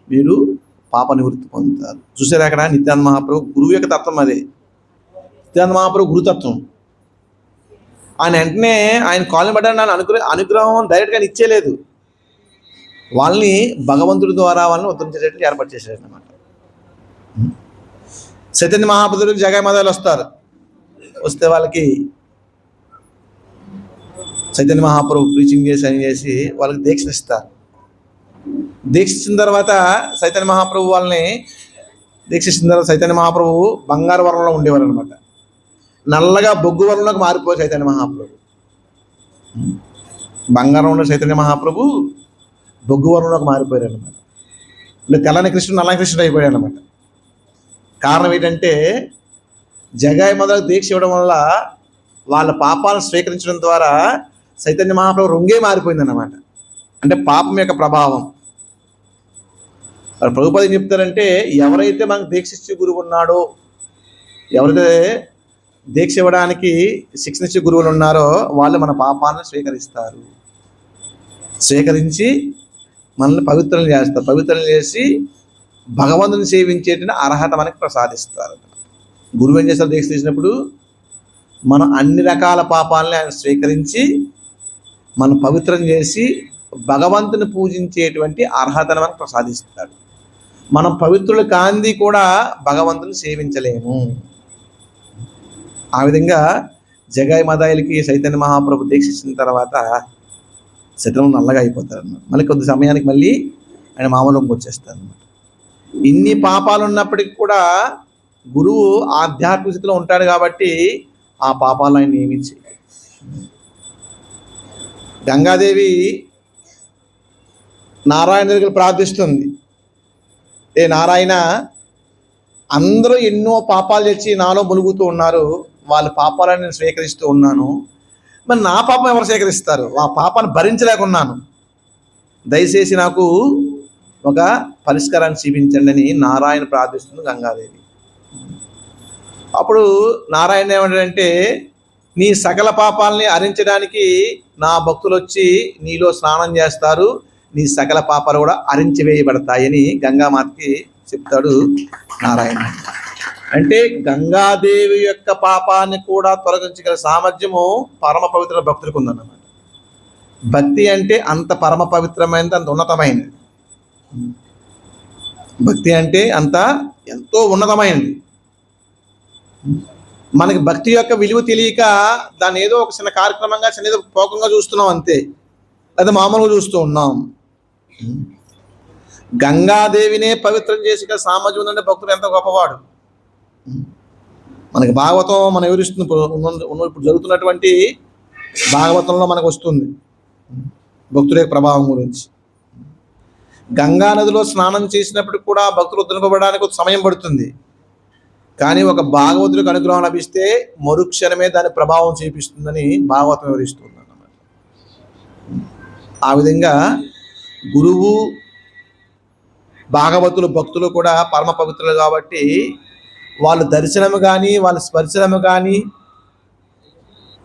మీరు పాప నివృత్తి పొందుతారు. చూసారు అక్కడ నిత్యానంద మహాప్రభు గురువు యొక్క తత్వం అదే. నిత్యానంద మహాప్రభు గురుతత్వం. ఆయన వెంటనే ఆయన కాలనీ పడ్డాను అనుగ్రహం డైరెక్ట్గా ఇచ్చేయలేదు, వాళ్ళని భగవంతుడి ద్వారా వాళ్ళని ఉద్ధరించేటట్లు ఏర్పాటు చేశాడు అన్నమాట. చైతన్య మహాప్రభుడికి జగై మదాలు వస్తారు. వస్తే వాళ్ళకి చైతన్య మహాప్రభు ప్రీచింగ్ చేసి వాళ్ళకి దీక్ష ఇస్తారు. దీక్ష ఇచ్చిన తర్వాత చైతన్య మహాప్రభు వాళ్ళని దీక్షించిన తర్వాత చైతన్య మహాప్రభు బంగారు వర్ణంలో ఉండేవారు అనమాట. నల్లగా బొగ్గు వర్ణంలోకి మారిపోయి చైతన్య మహాప్రభు. బంగారం ఉన్న చైతన్య మహాప్రభు బొగ్గు వర్ణంలోకి మారిపోయారు అనమాట. అంటే తెల్లని కృష్ణుడు నల్లని కృష్ణుడు అయిపోయాడు అనమాట. కారణం ఏంటంటే జగాయి మొదలు దీక్ష ఇవ్వడం వల్ల వాళ్ళ పాపాలను స్వీకరించడం ద్వారా చైతన్య మహాప్రభు రంగే మారిపోయింది అన్నమాట. అంటే పాపం యొక్క ప్రభావం. ప్రభుపాద ఏం చెప్తారంటే, ఎవరైతే మనకు దీక్షించే గురువు ఉన్నాడో, ఎవరైతే దీక్ష ఇవ్వడానికి శిక్షణించే గురువులు ఉన్నారో వాళ్ళు మన పాపాలను స్వీకరిస్తారు. స్వీకరించి మనల్ని పవిత్రం చేస్తారు. పవిత్రం చేసి భగవంతుని సేవించేట అర్హత మనకి ప్రసాదిస్తారు. గురువు ఏం చేస్తారు? దీక్ష తీసినప్పుడు మనం అన్ని రకాల పాపాలని ఆయన స్వీకరించి మనం పవిత్రం చేసి భగవంతుని పూజించేటువంటి అర్హతను మనకు ప్రసాదిస్తాడు. మనం పవిత్రులు కాంది కూడా భగవంతుని సేవించలేము. ఆ విధంగా జగాయి మదాయిలకి చైతన్య మహాప్రభు దీక్షించిన తర్వాత శరీరం నల్లగా అయిపోతారు అన్నమాట. మళ్ళీ కొద్ది సమయానికి మళ్ళీ ఆయన మామూలుగా వచ్చేస్తారు అన్నమాట. ఇన్ని పాపాలు ఉన్నప్పటికీ కూడా గురువు ఆధ్యాత్మిక స్థితిలో ఉంటాడు కాబట్టి ఆ పాపాలను ఆయన నియమించి. గంగాదేవి నారాయణ దగ్గర ప్రార్థిస్తుంది, ఏ నారాయణ, అందరూ ఎన్నో పాపాలు తెచ్చి నాలో ములుగుతూ ఉన్నారు, వాళ్ళ పాపాలను నేను స్వీకరిస్తూ ఉన్నాను, మరి నా పాపం ఎవరు స్వీకరిస్తారు? ఆ పాపాన్ని భరించలేకున్నాను, దయచేసి నాకు ఒక పరిష్కారాన్ని చూపించండి అని నారాయణ ప్రార్థిస్తుంది గంగాదేవి. అప్పుడు నారాయణ ఏమంటాడంటే, నీ సకల పాపాలని హరించడానికి నా భక్తులు వచ్చి నీలో స్నానం చేస్తారు, నీ సకల పాపాలు కూడా హరించివేయబడతాయని గంగామాతకి చెప్తాడు నారాయణ. అంటే గంగాదేవి యొక్క పాపాన్ని కూడా తొలగించగల సామర్థ్యము పరమ పవిత్ర భక్తులకు ఉందన్నమాట. భక్తి అంటే అంత పరమ పవిత్రమైనది, అంత ఉన్నతమైనది. భక్తి అంటే అంత ఎంతో ఉన్నతమైనది. మనకి భక్తి యొక్క విలువ తెలియక దాన్ని ఏదో ఒక చిన్న కార్యక్రమంగా చిన్న పోకంగా చూస్తున్నాం అంతే, అది మామూలుగా చూస్తూ ఉన్నాం. గంగాదేవినే పవిత్రం చేసి సామర్థ్యం ఉందంటే భక్తుడు ఎంత గొప్పవాడు. మనకి భాగవతం మనం వివరిస్తుంది. ఇప్పుడు జరుగుతున్నటువంటి భాగవతంలో మనకు వస్తుంది భక్తుల యొక్క ప్రభావం గురించి. గంగా నదిలో స్నానం చేసినప్పుడు కూడా భక్తులు ఉద్ధరింపబడడానికి సమయం పడుతుంది. కానీ ఒక భాగవతుడికి అనుగ్రహం లభిస్తే మరుక్షణమే దాని ప్రభావం చూపిస్తుందని భాగవతం వివరిస్తుంది అన్నమాట. ఆ విధంగా గురువు భాగవతులు భక్తులు కూడా పరమ పవిత్రులు కాబట్టి వాళ్ళ దర్శనము కానీ, వాళ్ళ స్పర్శనము కానీ,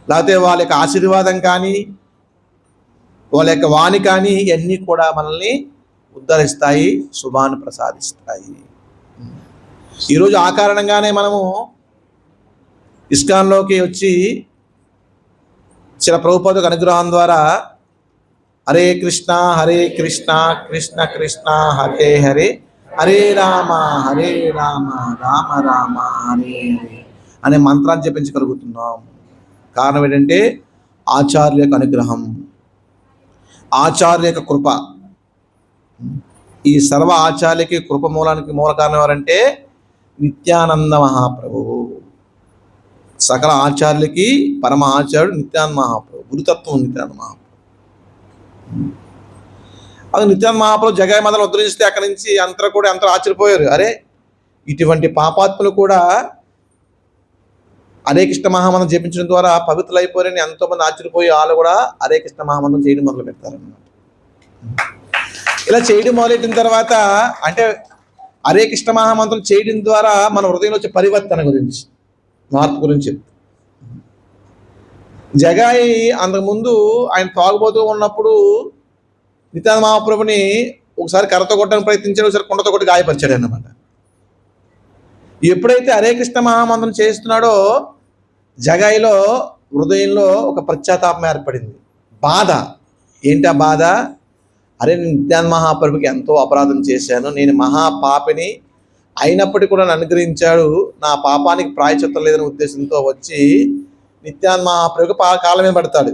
లేకపోతే వాళ్ళ యొక్క ఆశీర్వాదం కానీ, వాళ్ళ యొక్క వాణి కానీ ఇవన్నీ కూడా మనల్ని ఉద్ధరిస్తాయి, శుభాన్ని ప్రసాదిస్తాయి. ఈరోజు ఆ కారణంగానే మనము ఇస్కాన్లోకి వచ్చి శ్రీల ప్రభుపాదుల అనుగ్రహం ద్వారా హరే కృష్ణ కృష్ణ కృష్ణ హరే హరే, హరే రామ రామ రామ హరే హరే అనే మంత్రాన్ని జపించగలుగుతున్నాం. కారణం ఏంటంటే ఆచార్యుల యొక్క అనుగ్రహం, ఆచార్యుల యొక్క కృప. ఈ సర్వ ఆచార్యులకి కృప మూల కారణం ఎవరంటే నిత్యానంద మహాప్రభువు. సకల ఆచార్యులకి పరమ ఆచార్యుడు నిత్యానంద మహాప్రభు, గురుతత్వం నిత్యానంద మహాప్రభు. అది నిత్యానంద మహాప్రభు జగాయి మదను ఉద్ధరిస్తే అక్కడి నుంచి అందరూ ఆశ్చర్యపోయారు. అరే, ఇటువంటి పాపాత్ములు కూడా హరే కృష్ణ మహామంత్రం జపించడం ద్వారా పవిత్రులు అయిపోయారని ఎంతోమంది ఆశ్చర్యపోయి వాళ్ళు కూడా హరే కృష్ణ మహామంత్రం చేయడం మొదలు పెడతారన్నమాట. ఇలా చేయడం మొదలెట్టిన తర్వాత అంటే హరే కృష్ణ మహామంత్రం చేయడం ద్వారా మన హృదయంలో వచ్చే పరివర్తన గురించి, మార్పు గురించి చెప్తారు. జగాయి అంతకుముందు ఆయన తాగుబోతూ ఉన్నప్పుడు నిత్యానంద మహాప్రభుని ఒకసారి కర్రతో కొట్టడానికి ప్రయత్నించాడు, ఒకసారి కుండతో కొట్టి గాయపరిచాడు అన్నమాట. ఎప్పుడైతే హరే కృష్ణ మహామంత్రం చేస్తున్నాడో జగాయిలో హృదయంలో ఒక పశ్చాత్తాపం ఏర్పడింది, బాధ. ఏంటి ఆ బాధ? అరే, నేను నిత్యానంద మహాప్రభుకి ఎంతో అపరాధం చేశాను, నేను మహాపాపిని, అయినప్పటికీ కూడా నన్ను అనుగ్రహించాడు, నా పాపానికి ప్రాయశ్చిత్తం లేదనే ఉద్దేశంతో వచ్చి నిత్యానంద మహాప్రభుకి కాళ్ళ మీద పడతాడు.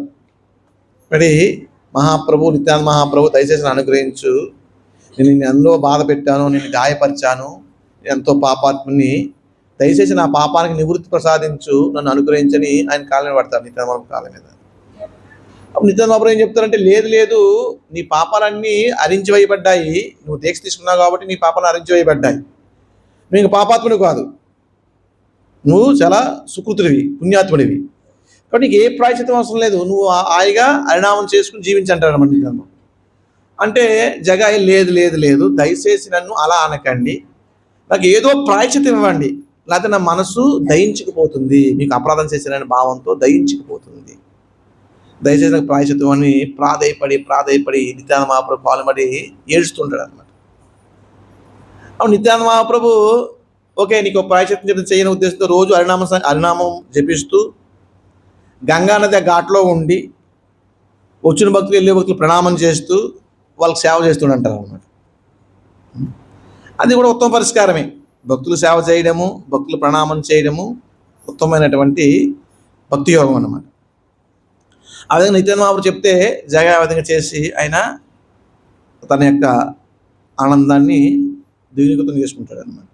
మరి నిత్యానంద మహాప్రభు దయచేసి నన్ను అనుగ్రహించు, నేను నిన్ను ఎంతో బాధ పెట్టాను, నేను గాయపరిచాను, ఎంతో పాపాత్ముని, దయచేసి నా పాపానికి నివృత్తి ప్రసాదించు, నన్ను అనుగ్రహించని ఆయన కాళ్ళ మీద పడతాడు, నిత్యానంద మహాప్రభు కాళ్ళ మీద. అప్పుడు నిత్యానంద మహాప్రభు ఏం చెప్తారంటే, లేదు, నీ పాపాలన్నీ అరించివేయబడ్డాయి, నువ్వు దీక్ష తీసుకున్నావు కాబట్టి నీ పాపాలు అరించివేయబడ్డాయి, నీకు పాపాత్ముడు కాదు, నువ్వు చాలా సుకృతుడివి, పుణ్యాత్ముడివి, కాబట్టి నీకు ఏ ప్రాయశ్చిత్తం అవసరం లేదు, నువ్వు హాయిగా హరినామం చేసుకుని జీవించంటారు అన్నమాట. అంటే జగాయి లేదు, దయచేసి నన్ను అలా అనకండి, నాకు ఏదో ప్రాయశ్చిత్తం ఇవ్వండి, లేకపోతే నా మనసు దయించుకుపోతుంది, మీకు అపరాధం చేసిన భావంతో దయించుకుపోతుంది, దయచేసి నాకు ప్రాయశ్చిత్తం అని ప్రాధేయపడి నిత్యానంద మహాప్రభు పాల్పడి ఏడుస్తుంటాడు అన్నమాట. అప్పుడు నిత్యానంద మహాప్రభు ఓకే, నీకు ప్రాయశ్చిత్తం చేయని ఉద్దేశంతో రోజు హరినామం జపిస్తూ గంగానది ఘాట్లో ఉండి వచ్చిన భక్తులు వెళ్ళే భక్తులు ప్రణామం చేస్తూ వాళ్ళకి సేవ చేస్తుంటారు అన్నమాట. అది కూడా ఉత్తమ పరిష్కారమే. భక్తులు సేవ చేయడము, భక్తులు ప్రణామం చేయడము ఉత్తమమైనటువంటి భక్తి యోగం అన్నమాట. ఆ విధంగా నిత్యానంద మహాప్రభు చెప్తే జగా ఆ విధంగా చేసి ఆయన తన యొక్క ఆనందాన్ని ద్విగుణీకృతం చేసుకుంటాడు అన్నమాట.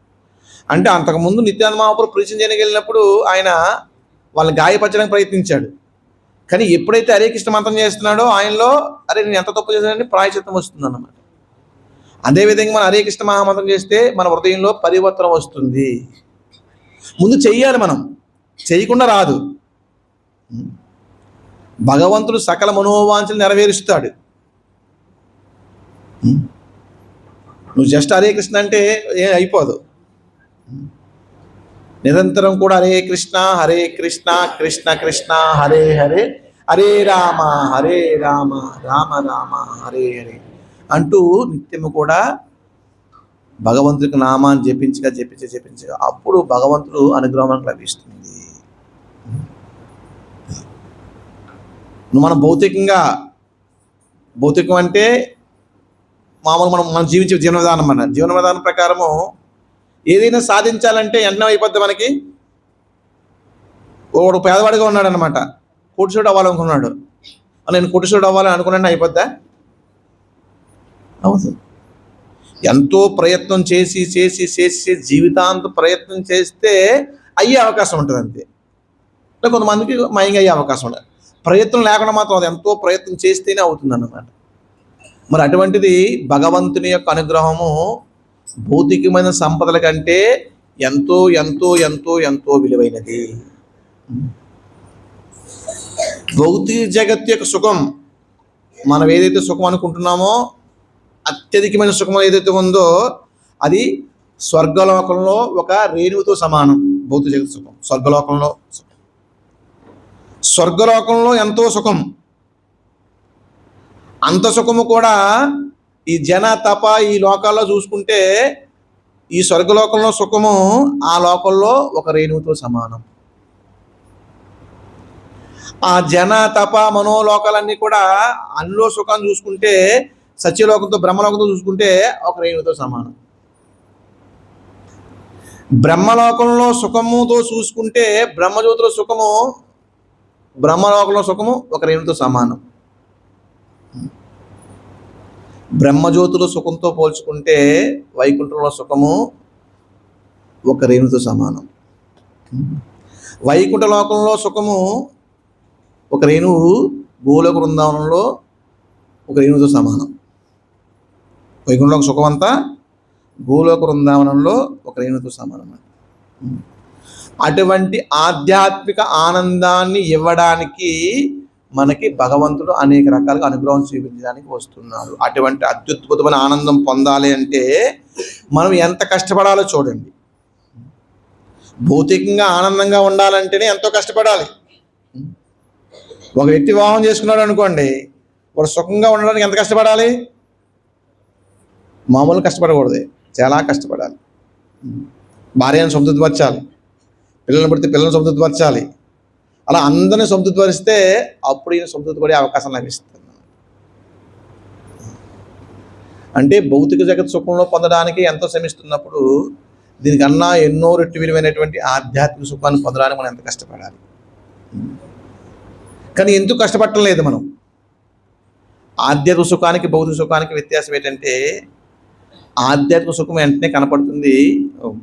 అంటే అంతకుముందు నిత్యానంద మహాప్రభు పరిచయం చేయడానికి వెళ్ళినప్పుడు ఆయన వాళ్ళని గాయపరచడానికి ప్రయత్నించాడు, కానీ ఎప్పుడైతే హరే కృష్ణ మంత్రం చేస్తున్నాడో ఆయనలో అరే నేను ఎంత తప్పు చేశానని ప్రాయశ్చిత్తం వస్తుంది అన్నమాట. అదేవిధంగా మనం హరే కృష్ణ మహామంత్రం చేస్తే మన హృదయంలో పరివర్తన వస్తుంది. ముందు చెయ్యాలి, మనం చేయకుండా రాదు. భగవంతుడు సకల మనోవాంఛలు నెరవేరుస్తాడు. నువ్వు జస్ట్ హరే కృష్ణ అంటే అయిపోదు, నిరంతరం కూడా హరే కృష్ణ కృష్ణ కృష్ణ హరే హరే, హరే రామ రామ రామ హరే హరే అంటూ నిత్యము కూడా భగవంతుడికి నామాన్ని జపించగా అప్పుడు భగవంతుడు అనుగ్రహం మనకు లభిస్తుంది. మనం భౌతికం అంటే మామూలు మనం జీవించే జీవన విధానం అన్న జీవన విధానం ప్రకారము ఏదైనా సాధించాలంటే ఎన్నో అయిపోద్ది మనకి. ఒకడు పేదవాడిగా ఉన్నాడు అనమాట, కోటీశ్వరుడు అవ్వాలనుకున్నాడు, నేను కోటీశ్వరుడు అవ్వాలని అనుకున్నాను, అయిపోద్దా? అవుతుంది. ఎంతో ప్రయత్నం చేసి జీవితాంత ప్రయత్నం చేస్తే అయ్యే అవకాశం ఉంటుంది అంతే. కొంతమందికి మయంగా అయ్యే అవకాశం ఉండదు. ప్రయత్నం లేకుండా మాత్రం అది ఎంతో ప్రయత్నం చేస్తేనే అవుతుంది అన్నమాట. మరి అటువంటిది భగవంతుని యొక్క అనుగ్రహము భౌతికమైన సంపదల కంటే ఎంతో ఎంతో ఎంతో ఎంతో విలువైనది. భౌతిక జగత్తు యొక్క సుఖం, మనం ఏదైతే సుఖం అనుకుంటున్నామో అత్యధికమైన సుఖం ఏదైతే ఉందో అది స్వర్గలోకంలో ఒక రేణువుతో సమానం. భౌతిక జగత్ సుఖం స్వర్గలోకంలో సుఖం. స్వర్గలోకంలో ఎంతో సుఖం, అంత సుఖము కూడా ఈ జన తప ఈ లోకాల్లో చూసుకుంటే ఈ స్వర్గలోకంలో సుఖము ఆ లోకంలో ఒక రేణువుతో సమానం. ఆ జన తప మనోలోకాలన్నీ కూడా అందులో సుఖాన్ని చూసుకుంటే సత్యలోకంతో బ్రహ్మలోకంతో చూసుకుంటే ఒక రేణువుతో సమానం. బ్రహ్మలోకంలో సుఖముతో చూసుకుంటే బ్రహ్మజ్యోతిలో సుఖము బ్రహ్మలోకంలో సుఖము ఒక రేణువుతో సమానం. బ్రహ్మజ్యోతిలో సుఖంతో పోల్చుకుంటే వైకుంఠంలో సుఖము ఒక రేణువుతో సమానం. వైకుంఠ లోకంలో సుఖము ఒక రేణువు గోలోక బృందావనంలో ఒక రేణువుతో సమానం. వైకుంఠంలో సుఖం అంతా గోలోక బృందావనంలో ఒక రేణువుతో సమానం. అటువంటి ఆధ్యాత్మిక ఆనందాన్ని ఇవ్వడానికి మనకి భగవంతుడు అనేక రకాలుగా అనుగ్రహం చూపించడానికి వస్తున్నాడు. అటువంటి అత్యుద్భుతమైన ఆనందం పొందాలి అంటే మనం ఎంత కష్టపడాలో చూడండి. భౌతికంగా ఆనందంగా ఉండాలంటేనే ఎంతో కష్టపడాలి. ఒక వ్యక్తి వివాహం చేసుకున్నాడు అనుకోండి, వాడు సుఖంగా ఉండడానికి ఎంత కష్టపడాలి? మామూలు కష్టపడకూడదు, చాలా కష్టపడాలి. భార్యను సంతృప్తిపరచాలి, పిల్లల్ని పడితే పిల్లల్ని సంతృప్తిపరచాలి. అలా అందరినీ సంతృప్తిపరిస్తే అప్పుడు ఈయన సంతృప్తిపడే అవకాశం లభిస్తుంది. అంటే భౌతిక జగత్ సుఖంలో పొందడానికి ఎంతో శ్రమిస్తున్నప్పుడు దీనికన్నా ఎన్నో రెట్లు విలువైనటువంటి ఆధ్యాత్మిక సుఖాన్ని పొందడానికి మనం ఎంత కష్టపడాలి. కానీ ఎందుకు కష్టపడటం లేదు మనం? ఆధ్యాత్మిక సుఖానికి భౌతిక సుఖానికి వ్యత్యాసం ఏంటంటే ఆధ్యాత్మిక సుఖం వెంటనే కనపడుతుంది,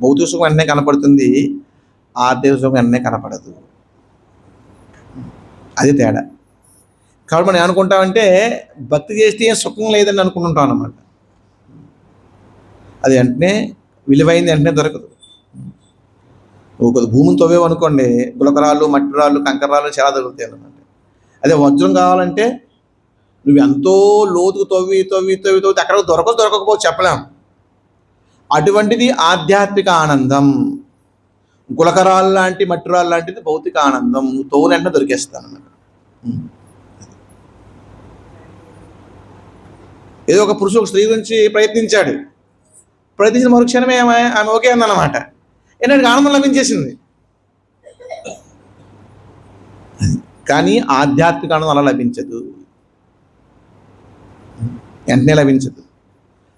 భౌతిక సుఖం వెంటనే కనపడుతుంది, ఆధ్యాత్మిక సుఖం వెంటనే కనపడదు. అది తేడా. కాబట్టి మనం ఏమనుకుంటామంటే భక్తి చేస్తే ఏం సుఖం లేదని అనుకుంటుంటాం అన్నమాట. అది వెంటనే విలువైంది వెంటనే దొరకదు. ఒక భూమిని తవ్వేవనుకోండి, గులకరాళ్ళు, మట్టి రాళ్ళు, కంకరాళ్ళు చాలా దొరుకుతాయి అన్నమాట. అదే వజ్రం కావాలంటే నువ్వు ఎంతో లోతుకు తవ్వి అక్కడ దొరకపోవచ్చు, చెప్పలేం. అటువంటిది ఆధ్యాత్మిక ఆనందం. గులకరాళ్ళు లాంటి మట్టి రాళ్ళు లాంటిది భౌతిక ఆనందం. నువ్వు తవ్వులు వెంటనే దొరికేస్తాను అన్నమాట. ఏదో ఒక పురుషుడు ఒక స్త్రీ గురించి ప్రయత్నించిన మరుక్షణమే ఆమె ఓకే అందన్నమాట. ఏంటంటే ఆనందం లభించేసింది. కానీ ఆధ్యాత్మిక ఆనందం అలా లభించదు, వెంటనే లభించదు.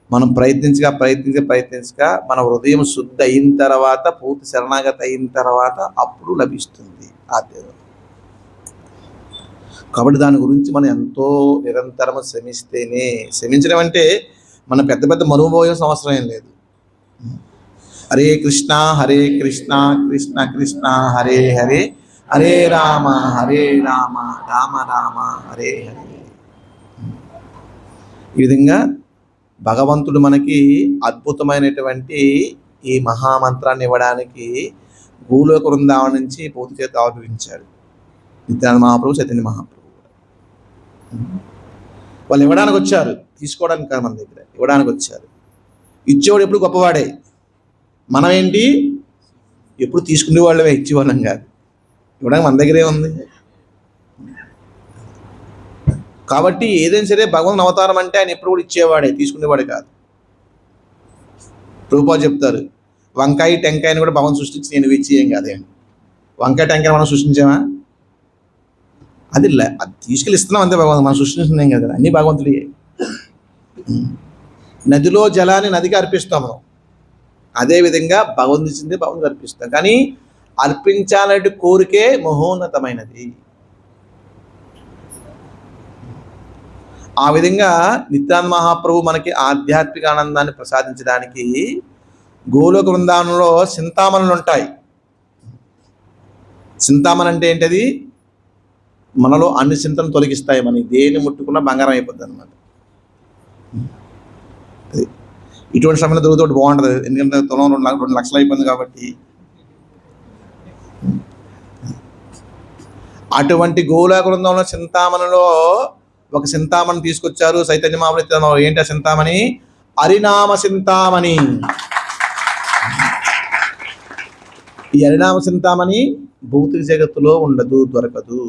మనం ప్రయత్నించగా మన హృదయం శుద్ధి అయిన తర్వాత, పూర్తి శరణాగతి అయిన తర్వాత అప్పుడు లభిస్తుంది ఆధ్యాత్మిక. కాబట్టి దాని గురించి మనం ఎంతో నిరంతరం శ్రమించడం అంటే మన పెద్ద మరువబోయాల్సిన అవసరం ఏం లేదు. హరే కృష్ణ కృష్ణ కృష్ణ హరే హరే, హరే రామ రామ రామ హరే హరే. ఈ విధంగా భగవంతుడు మనకి అద్భుతమైనటువంటి ఈ మహామంత్రాన్ని ఇవ్వడానికి భూలోక బృందావనం నుంచి పూర్తి చేత ఆవిర్భవించాడు నిత్యానంద మహాప్రభు, చైతన్య మహాప్రభు. వాళ్ళు ఇవ్వడానికి వచ్చారు, తీసుకోవడానికి కాదు. మన దగ్గర ఇవ్వడానికి వచ్చారు. ఇచ్చేవాడు ఎప్పుడు గొప్పవాడే. మనం ఏంటి ఎప్పుడు తీసుకునే వాళ్ళమే, ఇచ్చేవాళ్ళం కాదు. ఇవ్వడానికి మన దగ్గరే ఉంది. కాబట్టి ఏదైనా సరే భగవంతుని అవతారం అంటే ఆయన ఎప్పుడు కూడా ఇచ్చేవాడే, తీసుకునేవాడే కాదు. ప్రభుపాద చెప్తారు, వంకాయ టెంకాయని కూడా భగవంతుని సృష్టించి నేను ఇచ్చేయం కాదే. వంకాయ టెంకాయ మనం సృష్టించామా? అది తీసుకెళ్ళి ఇస్తున్నాం అంతే. భగవంతుడు మనం సృష్టించున్నాం కదా, అన్నీ భగవంతుడి. నదిలో జలాన్ని నదికి అర్పిస్తాము, అదేవిధంగా భగవంతుడిచ్చింది భగవంతుడికి అర్పిస్తాం. కానీ అర్పించాలంటే కోరికే మహోన్నతమైనది. ఆ విధంగా నిత్యానంద మహాప్రభు మనకి ఆధ్యాత్మిక ఆనందాన్ని ప్రసాదించడానికి గోలోక బృందావనంలో చింతామణులు ఉంటాయి. చింతామణి అంటే ఏంటది? మనలో అన్ని చింతలు తొలగిస్తాయి. మనకి దేన్ని ముట్టుకున్నా బంగారం అయిపోద్ది అనమాట. అది ఇటువంటి సమయంలో దొరుకుతూ బాగుంటుంది. ఎందుకంటే తులం 2 లక్షలు అయిపోయింది కాబట్టి. అటువంటి గోలోక బృందంలో చింతామణిలో ఒక చింతామణి తీసుకొచ్చారు చైతన్య మహాప్రభు. ఏంటి ఆ చింతామణి? హరినామ చింతామణి. ఈ హరినామ చింతామణి భౌతిక జగత్తులో ఉండదు, దొరకదు.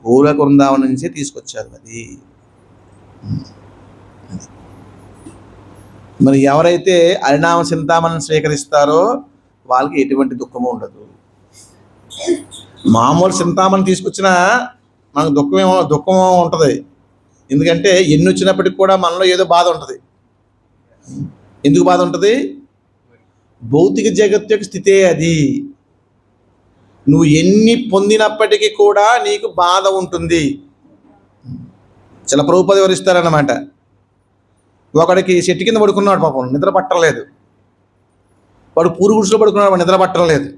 గోలోక బృందావనం నుంచే తీసుకొచ్చారు అది. మరి ఎవరైతే హరినామ చింతామణిని స్వీకరిస్తారో వాళ్ళకి ఎటువంటి దుఃఖము ఉండదు. మామూలు చింతామణి తీసుకొచ్చినా మనకు దుఃఖం ఉంటుంది. ఎందుకంటే ఎన్ని వచ్చినప్పటికి కూడా మనలో ఏదో బాధ ఉంటుంది. ఎందుకు బాధ ఉంటుంది? భౌతిక జగత్తు యొక్క స్థితే అది. నువ్వు ఎన్ని పొందినప్పటికీ కూడా నీకు బాధ ఉంటుంది. చాలా ప్రభుపద వివరిస్తారన్నమాట. ఒకడికి చెట్టు కింద పడుకున్నాడు, పాపం నిద్ర పట్టలేదు. వాడు పూరుగుడిలో పడుకున్నాడు, వాడు నిద్ర పట్టలేదు.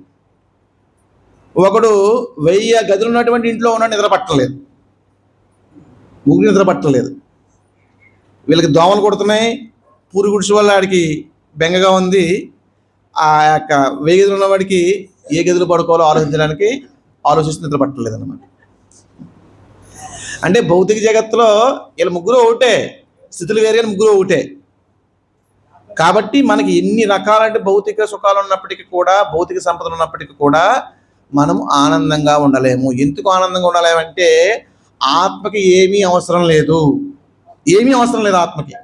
ఒకడు 1000 గదులు ఉన్నటువంటి ఇంట్లో ఉన్నాడు, నిద్ర పట్టలేదు. ముగ్గురు నిద్ర పట్టలేదు. వీళ్ళకి దోమలు కొడుతున్నాయి, పూరుగుడిసి వల్ల ఆడికి బెంగగా ఉంది. ఆ యొక్క 1000 గదులు ఉన్నవాడికి ఏ గదులు పడుకోవాలో ఆలోచిస్తూ నిద్ర పట్టలేదు అన్నమాట. అంటే భౌతిక జగత్తులో వీళ్ళ ముగ్గురు ఒకటే, స్థితులు వేరే, ముగ్గురు ఒకటే. కాబట్టి మనకి ఎన్ని రకాలంటే భౌతిక సుఖాలు ఉన్నప్పటికీ కూడా, భౌతిక సంపదలు ఉన్నప్పటికీ కూడా మనం ఆనందంగా ఉండలేము. ఎందుకు ఆనందంగా ఉండలేమంటే ఆత్మకి ఏమీ అవసరం లేదు. ఏమీ అవసరం లేదు ఆత్మకి.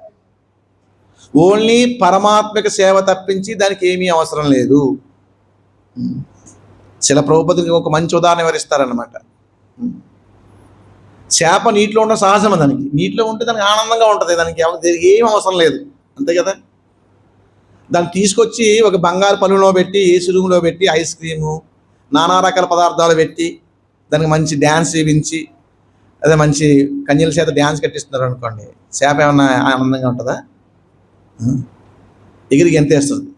ఓన్లీ పరమాత్మక సేవ తప్పించి దానికి ఏమీ అవసరం లేదు. శిల ప్రభుపదికి ఒక మంచి ఉదాహరణ వివరిస్తారన్నమాట. చేప నీటిలో ఉన్న సహజం, దానికి నీటిలో ఉంటే దానికి ఆనందంగా ఉంటుంది, దానికి ఏం అవసరం లేదు, అంతే కదా. దాన్ని తీసుకొచ్చి ఒక బంగారు పళ్ళులో పెట్టి, సురుగులో పెట్టి, ఐస్ క్రీము, నానా రకాల పదార్థాలు పెట్టి దానికి మంచి డ్యాన్స్ చేయించి, అదే మంచి కన్యల చేత డ్యాన్స్ కట్టిస్తున్నారు అనుకోండి, చేప ఏమన్నా ఆనందంగా ఉంటుందా? ఎగిరికి ఎంతేస్తుంది.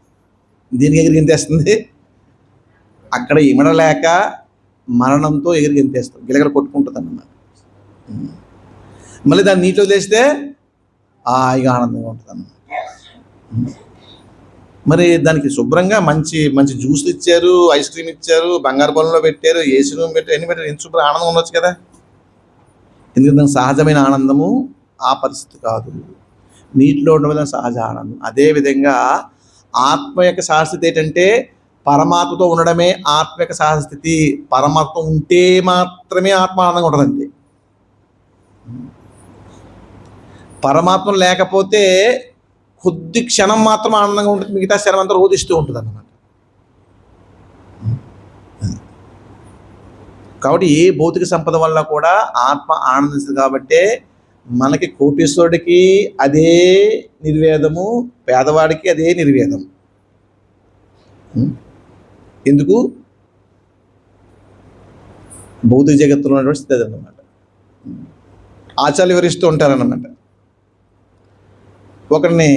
దీనికి ఎగిరికి ఎంతేస్తుంది? అక్కడ ఇమడలేక మరణంతో ఎగిరికి ఎంతేస్తుంది, గిలగడ కొట్టుకుంటుంది అన్నమాట. మళ్ళీ దాన్ని నీటిలో తెస్తే ఇక ఆనందంగా ఉంటుంది అన్నమాట. మరి దానికి శుభ్రంగా మంచి మంచి జ్యూస్లు ఇచ్చారు, ఐస్ క్రీమ్ ఇచ్చారు, బంగారు బొమ్మలో పెట్టారు, ఏసీ రూమ్ పెట్టారు, ఎన్ని పెట్టారు, ఎంత శుభ్ర ఆనందం ఉండొచ్చు కదా. ఎందుకంటే సహజమైన ఆనందము ఆ పరిస్థితి కాదు, నీటిలో ఉండడం సహజ ఆనందం. అదేవిధంగా ఆత్మ యొక్క సహస్థితి ఏంటంటే పరమాత్మతో ఉండడమే ఆత్మ యొక్క సహస్థితి. పరమాత్మ ఉంటే మాత్రమే ఆత్మ ఆనందంగా ఉంటుందండి. పరమాత్మ లేకపోతే కొద్ది క్షణం మాత్రం ఆనందంగా ఉంటుంది, మిగతా క్షణం అంతా రోధిస్తూ ఉంటుంది అన్నమాట. కాబట్టి ఏ భౌతిక సంపద వల్ల కూడా ఆత్మ ఆనందిస్తుంది. కాబట్టే మనకి కోటీశ్వరుడికి అదే నిర్వేదము, పేదవాడికి అదే నిర్వేదం. ఎందుకు? భౌతిక జగత్తులో ఉన్నటువంటి స్థితి అన్నమాట. ఆచార్యులు వివరిస్తూ ఉంటారన్నమాట. ఒకరిని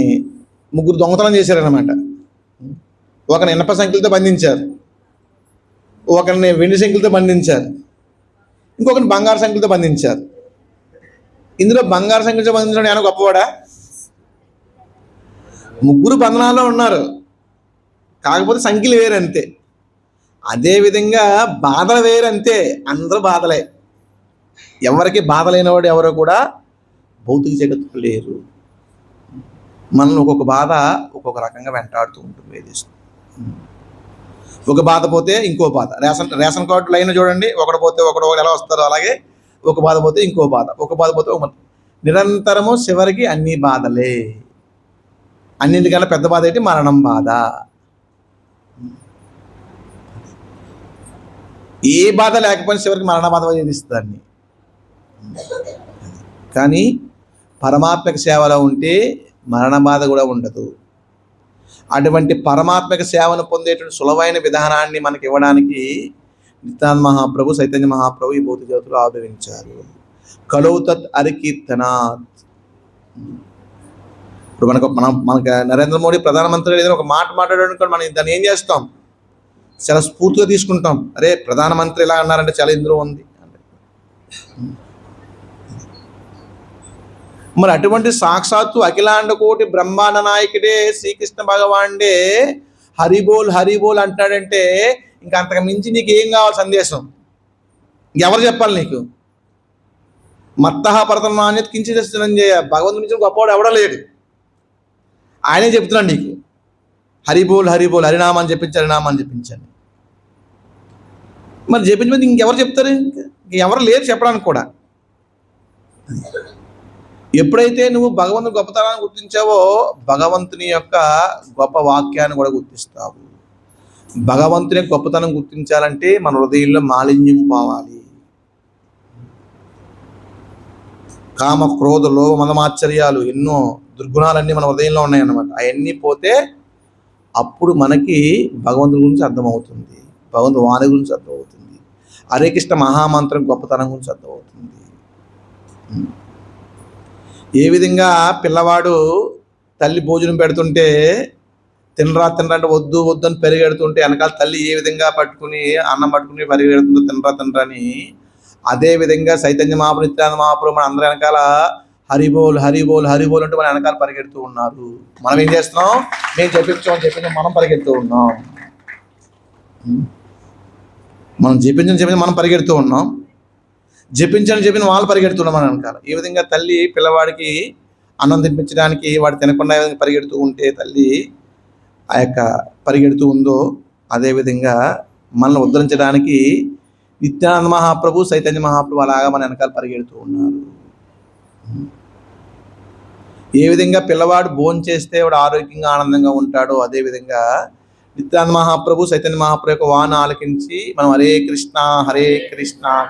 ముగ్గురు దొంగతనం చేశారన్నమాట. ఒకరిని ఇనప సంఖ్యలతో బంధించారు, ఒకరిని వెండి సంఖ్యలతో బంధించారు, ఇంకొకరిని బంగారు సంఖ్యలతో బంధించారు. ఇందులో బంగారు సంఖ్యలతో బంధించడం ఏమైనా గొప్పవాడా? ముగ్గురు బంధనాల్లో ఉన్నారు, కాకపోతే సంఖ్యలు వేరంతే. అదేవిధంగా బాధలు వేరంతే. అందరూ బాధలే. ఎవరికి బాధ లేనివాడు ఎవరో కూడా భౌతిక జగత్తుకు లేరు. మనల్ని ఒక్కొక్క బాధ ఒక్కొక్క రకంగా వెంటాడుతూ ఉంటుంది, వేధిస్తుంది. ఒక బాధ పోతే ఇంకో బాధ. రేషన్ కార్డు లైన్ చూడండి, ఒకటి పోతే ఒకడు ఎలా వస్తారో అలాగే ఒక బాధ పోతే ఇంకో బాధ, ఒక బాధ పోతే నిరంతరము చివరికి అన్ని బాధలే. అన్నింటికన్నా పెద్ద బాధ ఏంటి? మరణం బాధ. ఏ బాధ లేకపోయినా చివరికి మరణ బాధ వేధిస్తుందండి. కానీ పరమాత్మక సేవలో ఉంటే మరణ బాధ కూడా ఉండదు. అటువంటి పరమాత్మక సేవను పొందేటువంటి సులభమైన విధానాన్ని మనకి ఇవ్వడానికి నిత్యానంద మహాప్రభు, చైతన్య మహాప్రభు ఈ భౌతిక జగత్తులో ఆవిర్భవించారు. కలౌ తత్ హరికీర్తనాత్. ఇప్పుడు మనకు నరేంద్ర మోడీ ప్రధానమంత్రి ఏదైనా ఒక మాట మాట్లాడాడు, మనం దాన్ని ఏం చేస్తాం? చాలా స్ఫూర్తిగా తీసుకుంటాం. అరే ప్రధానమంత్రి ఎలా అన్నారంటే చాలా ఇందులో ఉంది. మరి అటువంటి సాక్షాత్తు అఖిలాండ కోటి బ్రహ్మాండ నాయకుడే శ్రీకృష్ణ భగవానుడే హరిబోల్ హరిబోల్ అంటాడంటే ఇంకా అంతకు మించి నీకు ఏం కావాలి సందేశం? ఎవరు చెప్పాలి నీకు? మత్తహ పరతమాన్యత కించిదం చేయ. భగవంతుని నుంచి గొప్పవాడు ఎవడో లేడు, ఆయనే చెప్తున్నాడు నీకు హరిబోల్ హరిబోల్, హరినామాన్ని చెప్పించి హరినామాన్ని చెప్పించండి. మరి జపించమని ఇంకెవరు చెప్తారు? ఎవరు లేరు చెప్పడానికి కూడా. ఎప్పుడైతే నువ్వు భగవంతుని గొప్పతనాన్ని గుర్తించావో భగవంతుని యొక్క గొప్ప వాక్యాన్ని కూడా గుర్తిస్తావు. భగవంతుని గొప్పతనం గుర్తించాలంటే మన హృదయంలో మాలిన్యం పోవాలి. కామ, క్రోధ, లోభ, మదమాశ్చర్యాలు ఎన్నో దుర్గుణాలన్నీ మన హృదయంలో ఉన్నాయన్నమాట. అవన్నీ పోతే అప్పుడు మనకి భగవంతుని గురించి అర్థమవుతుంది, భగవంతు వాణి గురించి అర్థమవుతుంది, హరే కృష్ణ మహామంత్రం గొప్పతనం గురించి అర్థమవుతుంది. ఏ విధంగా పిల్లవాడు తల్లి భోజనం పెడుతుంటే తినరా తినరా అంటే వద్దు వద్దు అని పరిగెడుతుంటే వెనకాల తల్లి ఏ విధంగా పట్టుకుని అన్నం పట్టుకుని పరిగెడుతుందో తినరా తినరా అని, అదే విధంగా చైతన్య మహాప్రభు, నిత్యానంద మహాప్రభు మన అందరి వెనకాల హరిబోల్ హరిబోల్ హరిబోల్ అంటూ మన వెనకాల పరిగెడుతూ ఉన్నారు. మనం ఏం చేస్తున్నాం? మేము చెప్పించాం మనం పరిగెడుతూ ఉన్నాం. మనం చెప్పించని మనం పరిగెడుతూ ఉన్నాం. చెప్పిన వాళ్ళు పరిగెడుతున్నాం మన వెనకాల. ఈ విధంగా తల్లి పిల్లవాడికి అన్నం తినిపించడానికి వాడు తినకుండా పరిగెడుతూ ఉంటే తల్లి ఆ యొక్క పరిగెడుతూ ఉందో, అదేవిధంగా మనల్ని ఉద్ధరించడానికి నిత్యానంద మహాప్రభు, చైతన్య మహాప్రభు అలాగా మన వెనకాల పరిగెడుతూ ఉన్నారు. ఏ విధంగా పిల్లవాడు భోజనం చేస్తే వాడు ఆరోగ్యంగా ఆనందంగా ఉంటాడో, అదేవిధంగా నిత్యానంద మహాప్రభు, చైతన్య మహాప్రభు యొక్క వాన ఆలకించి మనం హరే కృష్ణ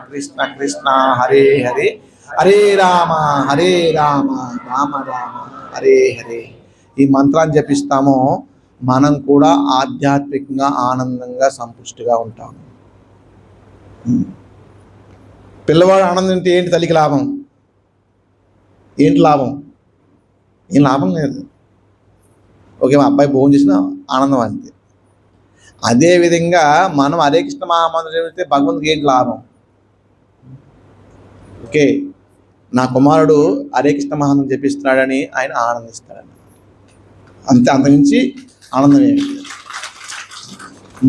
కృష్ణ కృష్ణ హరే హరే, హరే రామ రామ రామ హరే హరే ఈ మంత్రాన్ని జపిస్తామో మనం కూడా ఆధ్యాత్మికంగా ఆనందంగా సంపుష్టిగా ఉంటాము. పిల్లవాడు ఆనందం అంటే ఏంటి? తల్లికి లాభం ఏంటి? లాభం ఏం లాభం లేదు. ఓకే, మా అబ్బాయి భోజనం చేసిన ఆనందం అంతే. అదేవిధంగా మనం హరే కృష్ణ మహామంత్రం చదివితే భగవంతుడికి ఏంటి లాభం? ఓకే, నా కుమారుడు హరే కృష్ణ మహామంత్రం జపిస్తున్నాడని ఆయన ఆనందిస్తాడని, అంతే. అంతకుమించి ఆనందం ఏంటి?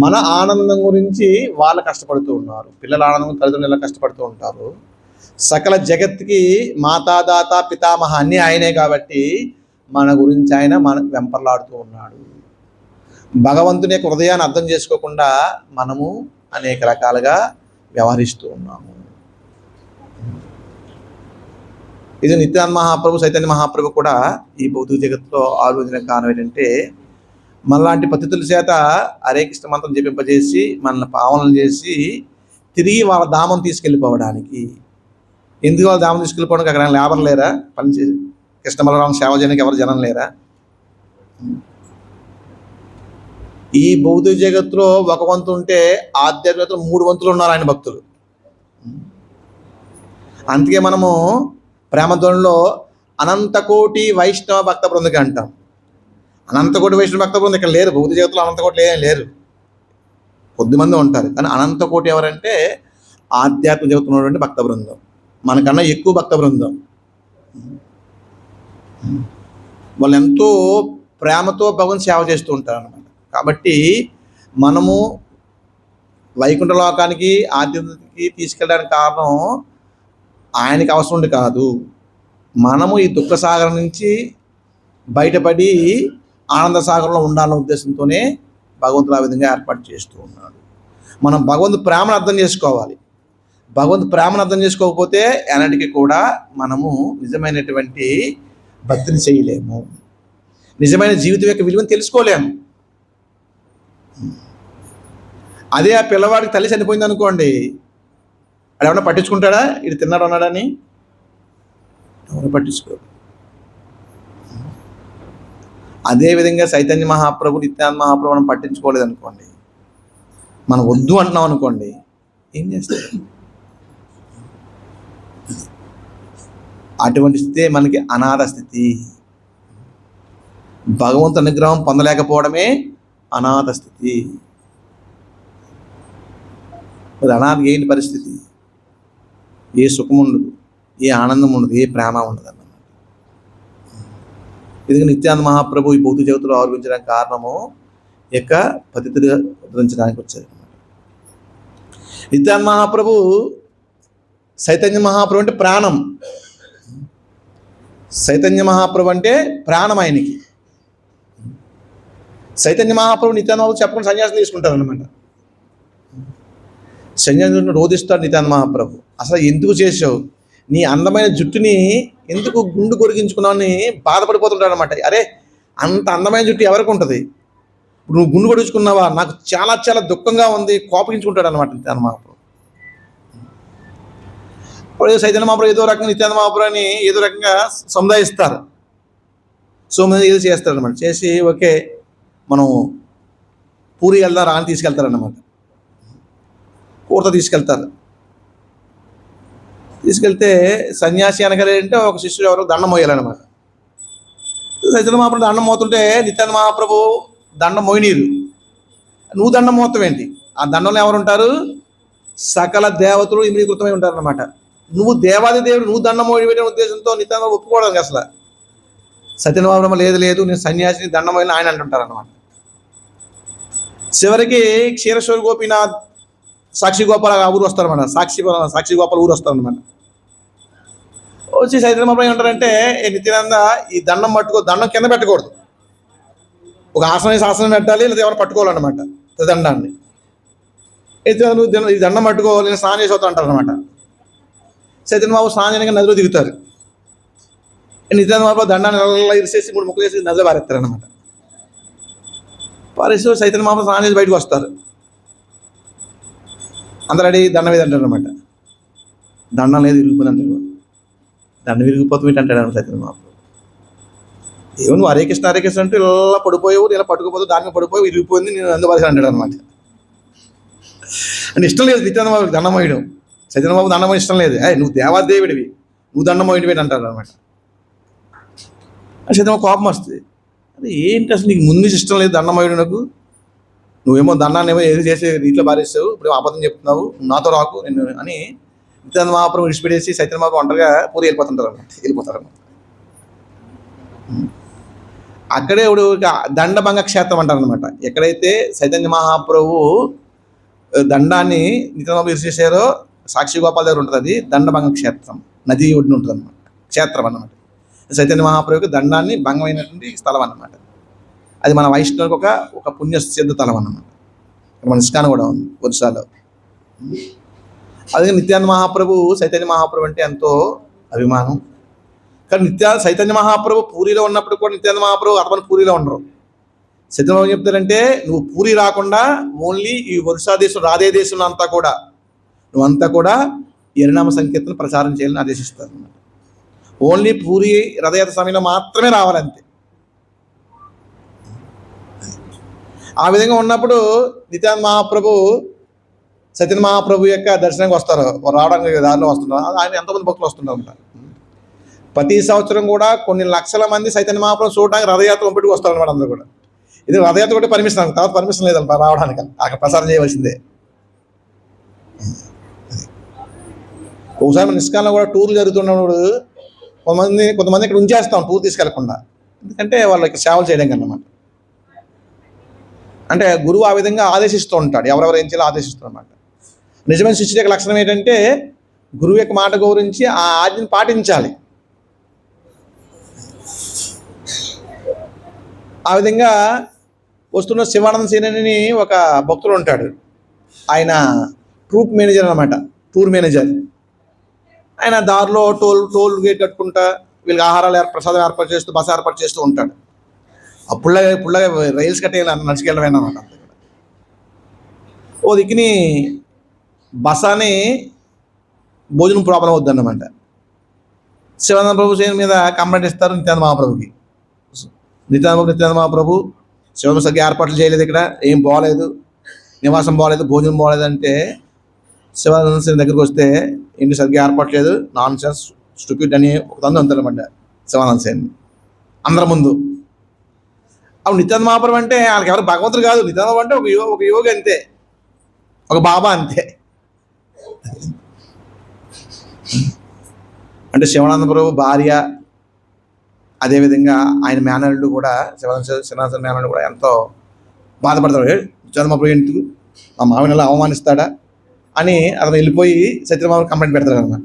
మన ఆనందం గురించి వాళ్ళు కష్టపడుతూ ఉన్నారు. పిల్లల ఆనందం తల్లిదండ్రులు ఎలా కష్టపడుతూ ఉంటారు. సకల జగత్తుకి మాతాదాత పితామహ అన్నీ ఆయనే కాబట్టి మన గురించి ఆయన వెంపర్లాడుతూ ఉన్నాడు. భగవంతుని యొక్క హృదయాన్ని అర్థం చేసుకోకుండా మనము అనేక రకాలుగా వ్యవహరిస్తూ ఉన్నాము. ఇది నిత్యానంద మహాప్రభు, చైతన్య మహాప్రభు కూడా ఈ భౌతిక జగత్తులో ఆలోచన కారణం ఏంటంటే మనలాంటి పతితుల చేత హరే కృష్ణ మంత్రం జపింపజేసి మనల్ని పావనలు చేసి తిరిగి వాళ్ళ ధామం తీసుకెళ్ళిపోవడానికి. ఎందుకు వాళ్ళ ధామం తీసుకెళ్ళిపోవడానికి? అక్కడ లేబర్ లేరా? పనిచేసి కృష్ణ బలరామ సేవ చేయడానికి ఎవరు జనం లేరా? ఈ భౌతిక జగత్తులో ఒక వంతు ఉంటే ఆధ్యాత్మికతలో 3 వంతులు ఉన్నారు ఆయన భక్తులు. అందుకే మనము ప్రేమధ్వనిలో అనంతకోటి వైష్ణవ భక్త బృందకి అంటాం. అనంతకోటి వైష్ణవ భక్త బృందం ఇక్కడ లేరు. భౌతిక జగత్తులో అనంతకోటి లేరు, కొద్దిమంది ఉంటారు. కానీ అనంతకోటి ఎవరంటే ఆధ్యాత్మిక జగత్తులో ఉన్నటువంటి భక్త బృందం, మనకన్నా ఎక్కువ భక్త బృందం. వాళ్ళు ఎంతో ప్రేమతో భగవంతుని సేవ చేస్తూ ఉంటారు అన్నమాట. కాబట్టి మనము వైకుంఠ లోకానికి ఆధ్యాత్మికకి తీసుకెళ్ళడానికి కారణం ఆయనకి అవసరం ఉండి కాదు, మనము ఈ దుఃఖ సాగరం నుంచి బయటపడి ఆనంద సాగరంలో ఉండాలన్న ఉద్దేశంతోనే భగవంతుడు ఆ విధంగా ఏర్పాటు చేస్తూ ఉన్నాడు. మనం భగవంతు ప్రేమను అర్థం చేసుకోవాలి. భగవంతు ప్రేమను అర్థం చేసుకోకపోతే ఎన్నటికీ కూడా మనము నిజమైనటువంటి భక్తిని చేయలేము, నిజమైన జీవితం యొక్క విలువను తెలుసుకోలేము. అదే ఆ పిల్లవాడికి తల్లి చనిపోయింది అనుకోండి, అది ఏమన్నా పట్టించుకుంటాడా? ఇది తిన్నాడు అన్నాడని ఎవరు పట్టించుకోరు. అదేవిధంగా చైతన్య మహాప్రభు, నిత్యానంద మహాప్రభు మనం పట్టించుకోలేదు అనుకోండి, మనం వద్దు అంటున్నాం అనుకోండి, ఏం చేస్తారు? అటువంటి స్థితి మనకి అనాథ స్థితి. భగవంతు అనుగ్రహం పొందలేకపోవడమే అనాథ స్థితి. మరి అనాథకి ఏంటి పరిస్థితి? ఏ సుఖం ఉండదు, ఏ ఆనందం ఉండదు, ఏ ప్రేమ ఉండదు అన్నమాట. ఇది నిత్యానంద మహాప్రభు ఈ భౌతిక జగత్తులో ఆవిర్భవించడానికి కారణము యొక్క పతితులుగా ఉద్ధరించడానికి వచ్చారు. నిత్యానంద మహాప్రభు, చైతన్య మహాప్రభు అంటే ప్రాణం. చైతన్య మహాప్రభు అంటే ప్రాణం ఆయనకి. చైతన్య మహాప్రభు నిత్యానంద మహాప్రభు చెప్పకుండా సన్యాసం తీసుకుంటారు అనమాట. సన్యాసిని రోధిస్తాడు నిత్యానంద మహాప్రభు. అసలు ఎందుకు చేసావు, నీ అందమైన జుట్టుని ఎందుకు గుండు కొరిగించుకున్నావు అని బాధపడిపోతుంటాడు అనమాట. అరే, అంత అందమైన జుట్టు ఎవరికి ఉంటుంది, నువ్వు గుండు కొడుచుకున్నావా, నాకు చాలా చాలా దుఃఖంగా ఉంది, కోపగించుకుంటాడు అనమాట నిత్యానంద మహాప్రభు. అప్పుడు చైతన్య మహాప్రభు ఏదో రకంగా నిత్యానంద మహాప్రభుని ఏదో రకంగా సముదాయిస్తారు, ఏదో చేస్తారు అనమాట. చేసి ఓకే మనం పూరి వెళ్దాం రా అని తీసుకెళ్తారన్నమాట. పూర్త తీసుకెళ్తారు. తీసుకెళ్తే సన్యాసి అనగాలంటే ఒక శిష్యుడు ఎవరో దండం మోయాలన్నమాట. చైతన్య మహాప్రభు దండం మోతుంటే నిత్యానంద మహాప్రభు దండం మోయనీరు. నువ్వు దండం మోతావేంటి, ఆ దండంలో ఎవరు ఉంటారు, సకల దేవతలు ఇమిడీకృతమై ఉంటారన్నమాట. నువ్వు దేవాది దేవుడు, నువ్వు దండం మోయడం ఉద్దేశంతో నిత్యానంద ఒప్పుకోవడానికి అసలు సత్యనారాయణ మహాప్రభు లేదు లేదు నేను సన్యాసిని దండం మోయాలని ఆయన అంటుంటారు అన్నమాట. చివరికి క్షీరశ్వర గోపీనాథ్ సాక్షి గోపాల ఊరు వస్తారన్నమాట. సాక్షి గోపాల ఊరు వస్తారన్నమాట. వచ్చి చైతన్య మహాప్రభు ఏమంటారంటే, నిత్యానంద ఈ దండం పట్టుకో, దండం కింద పెట్టకూడదు, ఒక ఆసనం పెట్టాలి, లేదా ఎవరు పట్టుకోవాలన్నమాట దండాన్ని. అయితే నువ్వు ఈ దండం పట్టుకో, నేను స్నానం చేసి అవుతా అంటారు అనమాట. చైతన్య మహాప్రభు స్నానం చేయడానికి నదిలో దిగుతారు. నిత్యానంద మహాప్రభు దండాన్ని నెల ఇరిసేసి 3 ముక్కలు చేసి నదిలో పారేస్తారు అనమాట. పారేసి చైతన్య మహాప్రభు స్నానం చేసి బయటకు వస్తారు. అందరు అడిగి దండం మీద అంటారు అనమాట. దండం లేదు, విరిగిపోయింది అంటారు. దండం విరిగిపోతుంది అంటాడు చైతన్య మహాప్రభు. ఏమో నువ్వు హరే కృష్ణ అంటూ ఇలా పడిపోయావు, ఇలా పట్టుకుపోతావు, దాని మీద పడిపోయి విరిగిపోయింది, నేను అందుబాటు అంటాడు అనమాట. అంటే ఇష్టం లేదు నిత్యానంద మహాప్రభుకి దండం వేయడం. చైతన్య మహాప్రభు దండం ఇష్టం లేదు. నువ్వు దేవాదేవుడివి, నువ్వు దండం వేయడం అంటారు అనమాట. చైతన్య కోపం వస్తుంది. అది ఏంటి అసలు నీకు ముందు ఇష్టం లేదు దండం వేయడం, నాకు నువ్వేమో దండాన్ని ఏమో ఏది చేసి నీటిలో పారేస్తావు, ఇప్పుడు అబద్ధం చెప్తున్నావు, నాతో రాకు నేను అని నిత్యానంద మహాప్రభు విడిచిపెట్టేసి చైతన్య మహాప్రభు ఒంటరిగా పూరి వెళ్ళిపోతారు అనమాట. అక్కడే ఇప్పుడు దండభంగ క్షేత్రం అంటారు అనమాట. ఎక్కడైతే చైతన్య మహాప్రభు దండాన్ని నిత్యానంద మహాప్రభు విడిచేసారో సాక్షి గోపాల దగ్గర ఉంటుంది, అది దండభంగ క్షేత్రం, నది ఒడ్డున ఉంటుంది అనమాట, క్షేత్రం అన్నమాట. చైతన్య మహాప్రభుకి దండాన్ని భంగమైనటువంటి స్థలం అన్నమాట. అది మన వైష్ణవులకు ఒక పుణ్యసిద్ధ తలం అన్నమాట. మన ఇస్కాన్ కూడా ఉంది ఒరిస్సాలో. అదే నిత్యానంద మహాప్రభు చైతన్య మహాప్రభు అంటే ఎంతో అభిమానం. కానీ చైతన్య మహాప్రభు పూరిలో ఉన్నప్పుడు కూడా నిత్యానంద మహాప్రభు అతను పూరిలో ఉండరు. చైతన్య మహాప్రభు చెప్తారంటే, నువ్వు పూరి రాకుండా ఓన్లీ ఈ ఒరిస్సా దేశం రాధే దేశంలో అంతా కూడా నువ్వంతా కూడా హరినామ సంకీర్తన ప్రచారం చేయాలని ఆదేశిస్తారు అన్నమాట. ఓన్లీ పూరి రథయాత్ర సమయంలో మాత్రమే రావాలంతే. ఆ విధంగా ఉన్నప్పుడు నిత్యానంద మహాప్రభు చైతన్య మహాప్రభు యొక్క దర్శనానికి వస్తారు, రావడానికి దారిలో వస్తున్నారు. ఆయన ఎంతోమంది భక్తులు వస్తున్నారు అనమాట. ప్రతి సంవత్సరం కూడా కొన్ని లక్షల మంది చైతన్య మహాప్రభు చూడడానికి రథయాత్ర పంపిణీకి వస్తారు అనమాట. అందరూ కూడా ఇది రథయాత్ర కూడా పర్మిషన్, తర్వాత పర్మిషన్ లేదన్నమాట రావడానికి, అక్కడ ప్రసారం చేయవలసిందే. ఒకసారి మన ఇస్కాన్లో కూడా టూర్లు జరుగుతున్నప్పుడు కొంతమంది ఇక్కడ ఉంచేస్తాం టూర్ తీసుకెళ్లకుండా, ఎందుకంటే వాళ్ళకి సేవలు చేయడానికి అన్నమాట. అంటే గురువు ఆ విధంగా ఆదేశిస్తూ ఉంటాడు, ఎవరెవరు ఏం చేయాలో ఆదేశిస్తూ అన్నమాట. నిజమైన శిష్యుడి యొక్క లక్షణం ఏంటంటే గురువు యొక్క మాట గౌరవించి ఆ ఆజ్ఞను పాటించాలి. ఆ విధంగా వస్తున్న శివానంద సేనని ఒక భక్తుడు ఉంటాడు. ఆయన ట్రూప్ మేనేజర్ అనమాట, టూర్ మేనేజర్. ఆయన దారిలో టోల్ గేట్ కట్టుకుంటా వీళ్ళకి ఆహారాలు ప్రసాదం ఏర్పాటు చేస్తూ బస ఏర్పాటు చేస్తూ ఉంటాడు. అప్పుడులాగా రైల్స్ కట్టేయాలి నడుచుకెళ్ళమైనా అనమాట. ఓ దిక్కుని బసాని భోజనం ప్రాబ్లం అవుద్దన్నమాట. శివానంద ప్రభు సేన మీద కంప్లైంట్ ఇస్తారు నిత్యానంద మహాప్రభుకి. నిత్యానంద మహాప్రభు శివానంద సరిగ్గా ఏర్పాట్లు చేయలేదు, ఇక్కడ ఏం బాగోలేదు, నివాసం బాగోలేదు, భోజనం బాగోలేదు అంటే శివానంద సేన దగ్గరికి వస్తే ఏంటి సరిగ్గా ఏర్పడలేదు, నాన్ సెన్స్, స్టూపిడ్ అని ఒక తందు అంటారన్నమాట శివానంద సేన్ని అందరి ముందు. అప్పుడు నిత్యానంద మహాప్రభు అంటే వాళ్ళకి ఎవరు భగవంతుడు కాదు, నిత్యానంద అంటే ఒక యోగి అంతే, ఒక బాబా అంతే. అంటే శివానంద ప్రభు భార్య, అదేవిధంగా ఆయన మేనల్లుడు కూడా శివానంద మేనల్లుడు కూడా ఎంతో బాధపడతాడు. నిత్యానంద మహాప్రభు ఎందుకు మా మావిని అలా అవమానిస్తాడా అని అతను వెళ్ళిపోయి సత్యనారాయణ కంప్లైంట్ పెడతాడు అన్నమాట.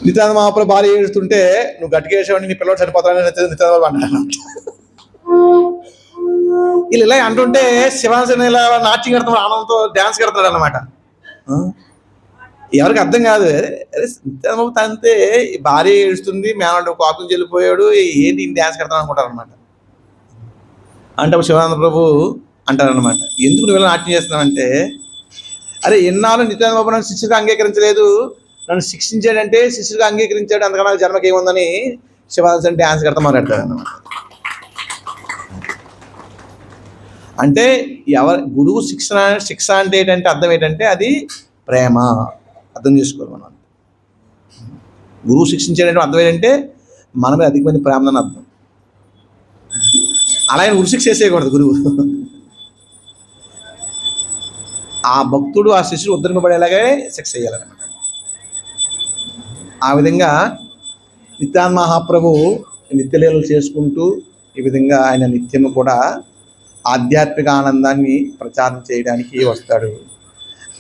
నిత్యానంద మహాప్రభు భార్య ఏడుస్తుంటే నువ్వు గట్టిగా వేసావని నీ పిల్లలు చనిపోతాడని నిత్యానంద అంటాడు. వీళ్ళు ఇలా అంటుంటే శివాసన ఇలా నాట్యం కడుతున్నాడు, ఆనందంతో డ్యాన్స్ కడుతున్నాడు అనమాట. ఎవరికి అర్థం కాదు. అరే నిత్యానంద అంతే, భార్య ఏడుస్తుంది, మేనడు కాపుకి చెల్లిపోయాడు, ఏంటి ఇన్ని డ్యాన్స్ కడతాను అనుకుంటారు అనమాట. అంటే అప్పుడు శివానంద ప్రభు అంటారనమాట, ఎందుకు నువ్వు ఇలా నాట్యం చేస్తున్నావంటే, అరే ఎన్నాళ్ళు నిత్యానంద బాబు నన్ను శిష్యుడిగా అంగీకరించలేదు, నన్ను శిక్షించాడంటే శిష్యుడిగా అంగీకరించాడు, అందుకని నాకు జన్మకి ఏముందని శివానంద డ్యాన్స్ కడతా మాట్లాడతాడు అనమాట. అంటే గురువు శిక్ష అంటే ఏంటంటే అర్థం ఏంటంటే అది ప్రేమ. అర్థం చేసుకోవాలి మనం. గురువు శిక్షించేటంటే అర్థం ఏంటంటే మన మీద అధికమైన ప్రేమ అని అర్థం. అలాగే ఉరిశిక్ష చేసేయకూడదు గురువు. ఆ భక్తుడు ఆ శిష్యుడు ఉద్ధరింపబడేలాగే శిక్ష చేయాలన్నమాట. ఆ విధంగా నిత్యానంద మహాప్రభు నిత్యలీలలు చేసుకుంటూ ఈ విధంగా ఆయన నిత్యము కూడా ఆధ్యాత్మిక ఆనందాన్ని ప్రచారం చేయడానికి వస్తాడు.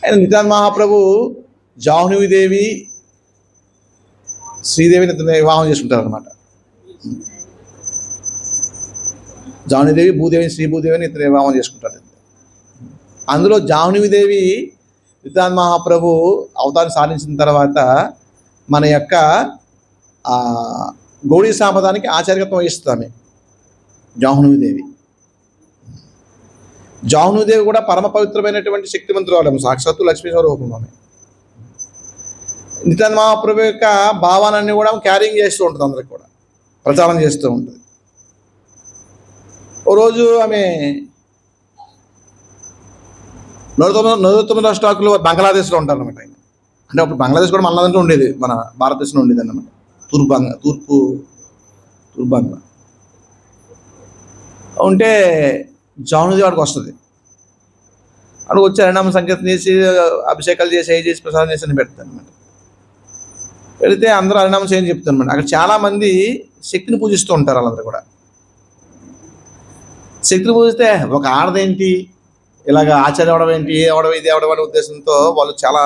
ఆయన నిత్యానంద మహాప్రభు జాహ్నవీదేవి శ్రీదేవిని వివాహం చేసుకుంటారు అనమాట. జాహ్నవీదేవి భూదేవిని, శ్రీ భూదేవిని ఇతను వివాహం చేసుకుంటారు. అందులో జాహ్నవీదేవి నిత్యానంద మహాప్రభు అవతారం సాధించిన తర్వాత మన యొక్క గౌడీ సాంప్రదాయానికి ఆచార్యత్వం వహిస్తుంది ఆమె జాహ్నవీదేవి. జాహ్నవీదేవి కూడా పరమ పవిత్రమైనటువంటి శక్తిమంతురాలు, సాక్షాత్తు లక్ష్మీశ్వర రూపం ఆమె. నిత్యానంద మహాప్రభు యొక్క భావాన్ని కూడా క్యారింగ్ చేస్తూ ఉంటుంది, అందరికి కూడా ప్రచారం చేస్తూ ఉంటుంది. ఓ రోజు ఆమె 199 స్టాకులు బంగ్లాదేశ్లో ఉంటారు అనమాట. అంటే అప్పుడు బంగ్లాదేశ్ కూడా మన దాంట్లో ఉండేది, మన భారతదేశంలో ఉండేది అన్నమాట. తూర్పు బంగ్లా ఉంటే జాహ్నవీదేవి వాడికి వస్తుంది. అక్కడికి వచ్చి హరినామ సంకీర్తన చేసి అభిషేకాలు చేసి ప్రసాదం చేసి అని పెడతాను అనమాట. పెడితే అందరూ హరినామం చేయని చెప్తాను అనమాట. అక్కడ చాలామంది శక్తిని పూజిస్తూ ఉంటారు. వాళ్ళందరూ కూడా శక్తిని పూజిస్తే ఒక ఆడదేంటి ఇలాగ ఆచార్య అవడం ఏంటి, అవడం ఇది అవడం అనే ఉద్దేశంతో వాళ్ళు చాలా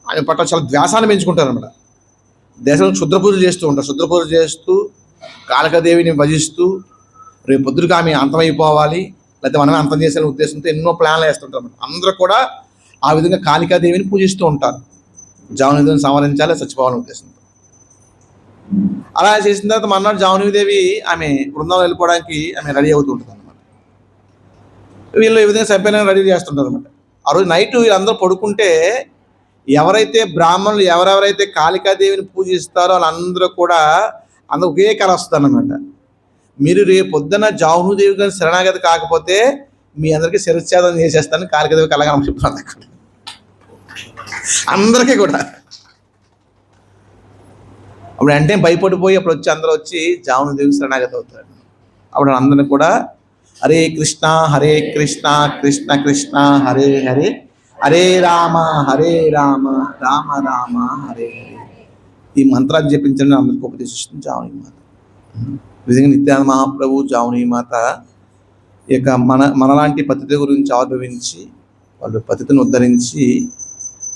ఆయన పట్ల చాలా ద్వేషాన్ని పెంచుకుంటారు అనమాట. దేశంలో క్షుద్ర పూజలు చేస్తూ ఉంటారు. క్షుద్ర పూజలు చేస్తూ కాళికాదేవిని భజిస్తూ రేపు పొద్దుకు ఆమె అంతమైపోవాలి, లేకపోతే మనమే అంతం చేసే ఉద్దేశంతో ఎన్నో ప్లాన్లు వేస్తుంటారు అనమాట. అందరూ కూడా ఆ విధంగా కాళికాదేవిని పూజిస్తూ ఉంటారు. జాహ్నవీదేవిని సంవరించాలి, చచ్చిపోవాలనే ఉద్దేశంతో. అలా చేసిన తర్వాత మన్నాడు జాహ్నవీదేవి ఆమె బృందావనం వెళ్ళిపోవడానికి ఆమె రెడీ అవుతూ ఉంటుంది అనమాట. వీళ్ళు ఈ విధంగా చంపేయడానికి రెడీ చేస్తుంటారు అనమాట. ఆ రోజు నైట్ వీళ్ళందరూ పడుకుంటే ఎవరైతే బ్రాహ్మణులు ఎవరెవరైతే కాళికాదేవిని పూజిస్తారో వాళ్ళందరూ కూడా అందరూ ఒకే కళ వస్తుంది అనమాట. మీరు రేపు పొద్దున జాహ్నవీదేవి గారిని శరణాగతి కాకపోతే మీ అందరికీ శిరచ్ఛేదం చేసేస్తాను కాళికాదేవి కళగా చెప్తాను అందరికీ కూడా. అప్పుడు అంటే భయపడిపోయి అప్పుడు వచ్చి అందరూ వచ్చి జాహ్నవీదేవి శరణాగతి అవుతారు. అప్పుడు అందరినీ కూడా హరే కృష్ణ కృష్ణ కృష్ణ హరే హరే, హరే రామ రామ రామ హరే హరే, ఈ మంత్రాన్ని జపించండి అందరికీ ఉపదేశిస్తుంది జాహ్నవీ మాత. ఈ విధంగా నిత్యానంద మహాప్రభు జాహ్నవీ మాత ఇక మనలాంటి పతిత గురించి ఆవిర్భవించి వాళ్ళు పతితను ఉద్ధరించి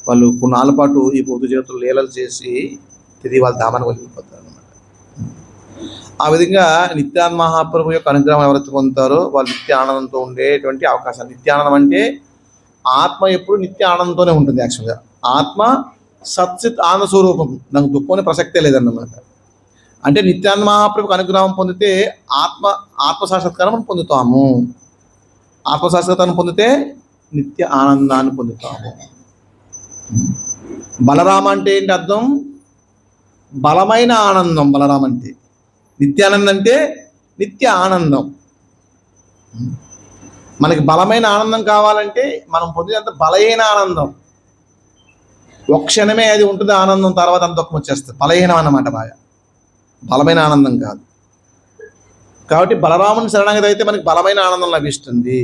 వాళ్ళు కొన్నాళ్ళ పాటు ఈ భౌతిక జగత్తులో లీలలు చేసి తిరిగి వాళ్ళ ధామానికి వెళ్ళిపోతారు అనమాట. ఆ విధంగా నిత్యానంద మహాప్రభు యొక్క అనుగ్రహం ఎవరైతే పొందుతారో వాళ్ళు నిత్య ఆనందంతో ఉండేటువంటి అవకాశం. నిత్యానందం అంటే ఆత్మ ఎప్పుడు నిత్య ఆనందంతోనే ఉంటుంది. యాక్చువల్గా ఆత్మ సత్సిత్ ఆనంద స్వరూపం, నాకు దుఃఖం ప్రసక్తే లేదన్నమాట. అంటే నిత్యానంద మహాప్రభుకి అనుగ్రహం పొందితే ఆత్మ సాక్షాత్కారం మనం పొందుతాము. ఆత్మ సాక్షాత్కారం పొందితే నిత్య ఆనందాన్ని పొందుతాము. బలరామ అంటే ఏంటి అర్థం? బలమైన ఆనందం. బలరామ అంటే నిత్యానందం అంటే నిత్య ఆనందం. మనకి బలమైన ఆనందం కావాలంటే మనం పొందేంత బలహీన ఆనందం. ఒక క్షణమే అది ఉంటుంది ఆనందం, తర్వాత అంత దుఃఖం వచ్చేస్తుంది. బలహీనం అన్నమాట, బాగా బలమైన ఆనందం కాదు. కాబట్టి బలరాముని శరణాగతి అయితే మనకి బలమైన ఆనందం లభిస్తుంది.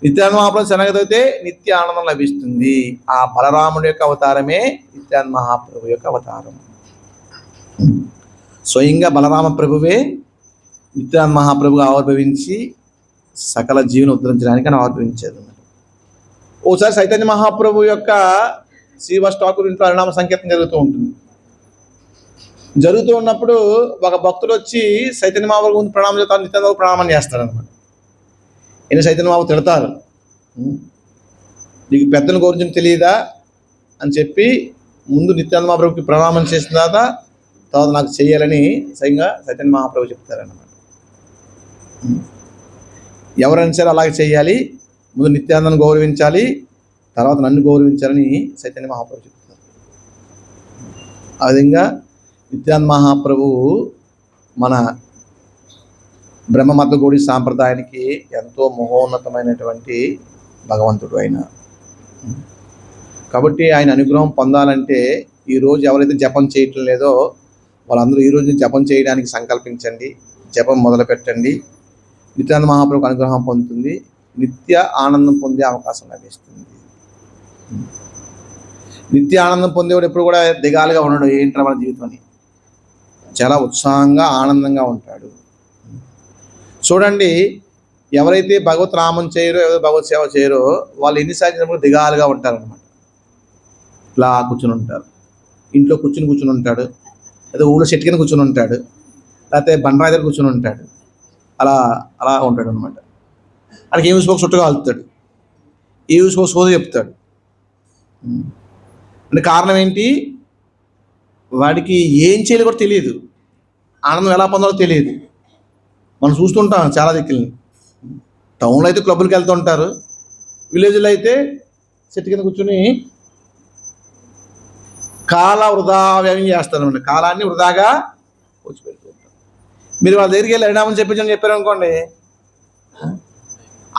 నిత్యానంద మహాప్రభు శరణాగతి అయితే నిత్య ఆనందం లభిస్తుంది. ఆ బలరాముడి యొక్క అవతారమే నిత్యానంద మహాప్రభు యొక్క అవతారం. స్వయంగా బలరామ ప్రభువే నిత్యానంద మహాప్రభుగా ఆవిర్భవించి సకల జీవిని ఉద్ధరించడానికి అని ఆవిర్భవించారు. ఓసారి చైతన్య మహాప్రభు యొక్క శ్రీవాస్ ఠాకూర్ ఇంట్లో హరినామ సంకీర్తన జరుగుతూ ఉంటుంది. జరుగుతూ ఉన్నప్పుడు ఒక భక్తుడు వచ్చి చైతన్య మహాప్రభు ముందు ప్రణామం చేస్తాను, నిత్యానంద ప్రణామం చేస్తాడు అనమాట. ఈయన చైతన్య బాబు తిడతారు, నీకు పెద్దను గురించి తెలియదా అని చెప్పి ముందు నిత్యానంద మహాప్రభుకి ప్రణామం చేసిన తర్వాత నాకు చేయాలని స్వయంగా చైతన్య మహాప్రభు చెప్తారన్నమాట. ఎవరైనా సరే అలాగే చేయాలి, ముందు నిత్యానందను గౌరవించాలి, తర్వాత నన్ను గౌరవించాలని చైతన్య మహాప్రభు చెప్తారు. ఆ విధంగా నిత్యానంద మహాప్రభు మన బ్రహ్మ మధ్యగౌడి సాంప్రదాయానికి ఎంతో మహోన్నతమైనటువంటి భగవంతుడు ఆయన. కాబట్టి ఆయన అనుగ్రహం పొందాలంటే ఈరోజు ఎవరైతే జపం చేయటం లేదో వాళ్ళందరూ ఈరోజు జపం చేయడానికి సంకల్పించండి, జపం మొదలు పెట్టండి. నిత్యానంద మహాప్రభుకు అనుగ్రహం పొందుతుంది, నిత్య ఆనందం పొందే అవకాశం లభిస్తుంది. నిత్య ఆనందం పొందేవాడు ఎప్పుడు కూడా దిగాలుగా ఉన్నాడు, ఏంట్రా మన జీవితం అని చాలా ఉత్సాహంగా ఆనందంగా ఉంటాడు. చూడండి, ఎవరైతే భగవత్ నామం చేయరో, ఎవరైతే భగవత్ సేవ చేయరో వాళ్ళు ఎన్నిసార్లు చేసినప్పుడు దిగాలుగా ఉంటారనమాట. ఇట్లా కూర్చుని ఉంటారు, ఇంట్లో కూర్చుని ఉంటాడు, లేదా ఊళ్ళో చెట్టు కింద కూర్చుని ఉంటాడు, లేకపోతే బండరాయి దగ్గర కూర్చుని ఉంటాడు, అలా ఉంటాడు అనమాట. ఆయనకి ఏమి చూసుకోక చుట్టగా వెళ్తాడు, ఏమి చూసుకోక సోద చెప్తాడు. అంటే కారణం ఏంటి? వాడికి ఏం చేయాలో కూడా తెలియదు, ఆనందం ఎలా పొందాలో తెలియదు. మనం చూస్తుంటాం చాలా దిక్కుల్ని. టౌన్లో అయితే క్లబ్బులకి వెళ్తూ ఉంటారు, విలేజ్లో అయితే చెట్టు కింద కూర్చుని కాల వృధా వ్యయం చేస్తారు అనమాట. కాలాన్ని వృధాగా వచ్చి పెడుతూ ఉంటారు. మీరు వాళ్ళ దగ్గరికి వెళ్ళి హరినామం చెప్పించని చెప్పారు అనుకోండి,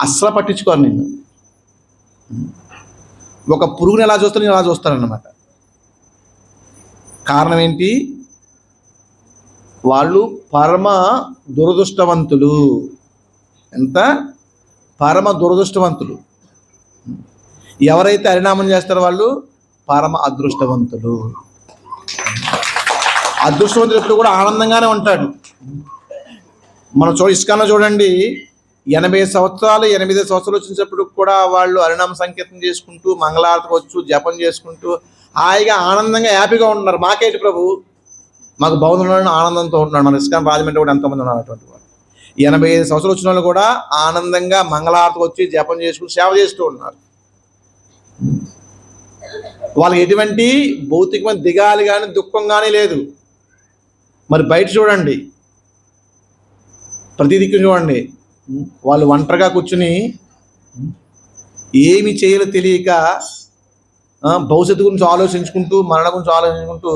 అస్సలు పట్టించుకోరు నిన్ను. ఒక పురుగుని ఎలా చూస్తారు, నేను అలా చూస్తారన్నమాట. కారణం ఏంటి? వాళ్ళు పరమ దురదృష్టవంతులు. ఎంత పరమ దురదృష్టవంతులు. ఎవరైతే హరినామం చేస్తారో వాళ్ళు పరమ అదృష్టవంతులు. అదృష్టవంతులు ఎప్పుడు కూడా ఆనందంగానే ఉంటాడు. మనం ఇస్కాన్లో చూడండి, 80 సంవత్సరాలు 8 సంవత్సరాలు వచ్చినప్పుడు కూడా వాళ్ళు హరినామ సంకీర్తన చేసుకుంటూ, మంగళారతికి వచ్చు, జపం చేసుకుంటూ హాయిగా ఆనందంగా హ్యాపీగా ఉంటున్నారు. మాకేంటి ప్రభు, మాకు బాగుంటున్నాడు, ఆనందంతో ఉంటున్నాడు. మన ఇస్కాన్ రాజమండ్రి కూడా ఎంతోమంది ఉన్నారు అటువంటి వాళ్ళు. 85 సంవత్సరాలు వచ్చిన వాళ్ళు కూడా ఆనందంగా మంగళారతికి వచ్చి జపం చేసుకుని సేవ చేస్తూ ఉన్నారు. వాళ్ళకి ఎటువంటి భౌతికమైన దిగాలి కానీ దుఃఖం కానీ లేదు. మరి బయట చూడండి, ప్రతి దిక్కు చూడండి, వాళ్ళు ఒంటరిగా కూర్చుని ఏమి చేయాలో తెలియక భవిష్యత్తు గురించి ఆలోచించుకుంటూ, మరణ గురించి ఆలోచించుకుంటూ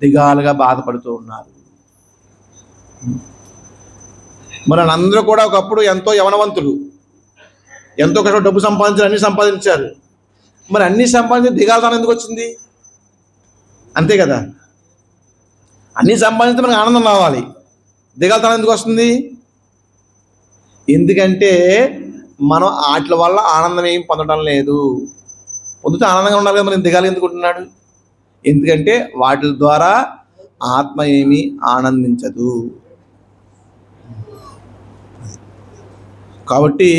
దిగాలుగా బాధపడుతూ ఉన్నారు. మరి అందరూ కూడా ఒకప్పుడు ఎంతో యవనవంతులు, ఎంతో కష్టపడి డబ్బు సంపాదించారు, అన్ని సంపాదించారు. మరి అన్ని సంపాదించి దిగాలుతనం ఎందుకు వచ్చింది? అంతే కదా, అన్నీ సంపాదించి మనకు ఆనందం రావాలి, దిగాలుతనం ఎందుకు వస్తుంది? ఎందుకంటే మనం వాటి వల్ల ఆనందం ఏం పొందడం లేదు. పొందుతూ ఆనందంగా ఉండాలి కదా, మనం దిగాలు ఎందుకు ఉంటున్నాడు? ఎందుకంటే వాటి ద్వారా ఆత్మ ఏమీ ఆనందించదు. కాబట్టి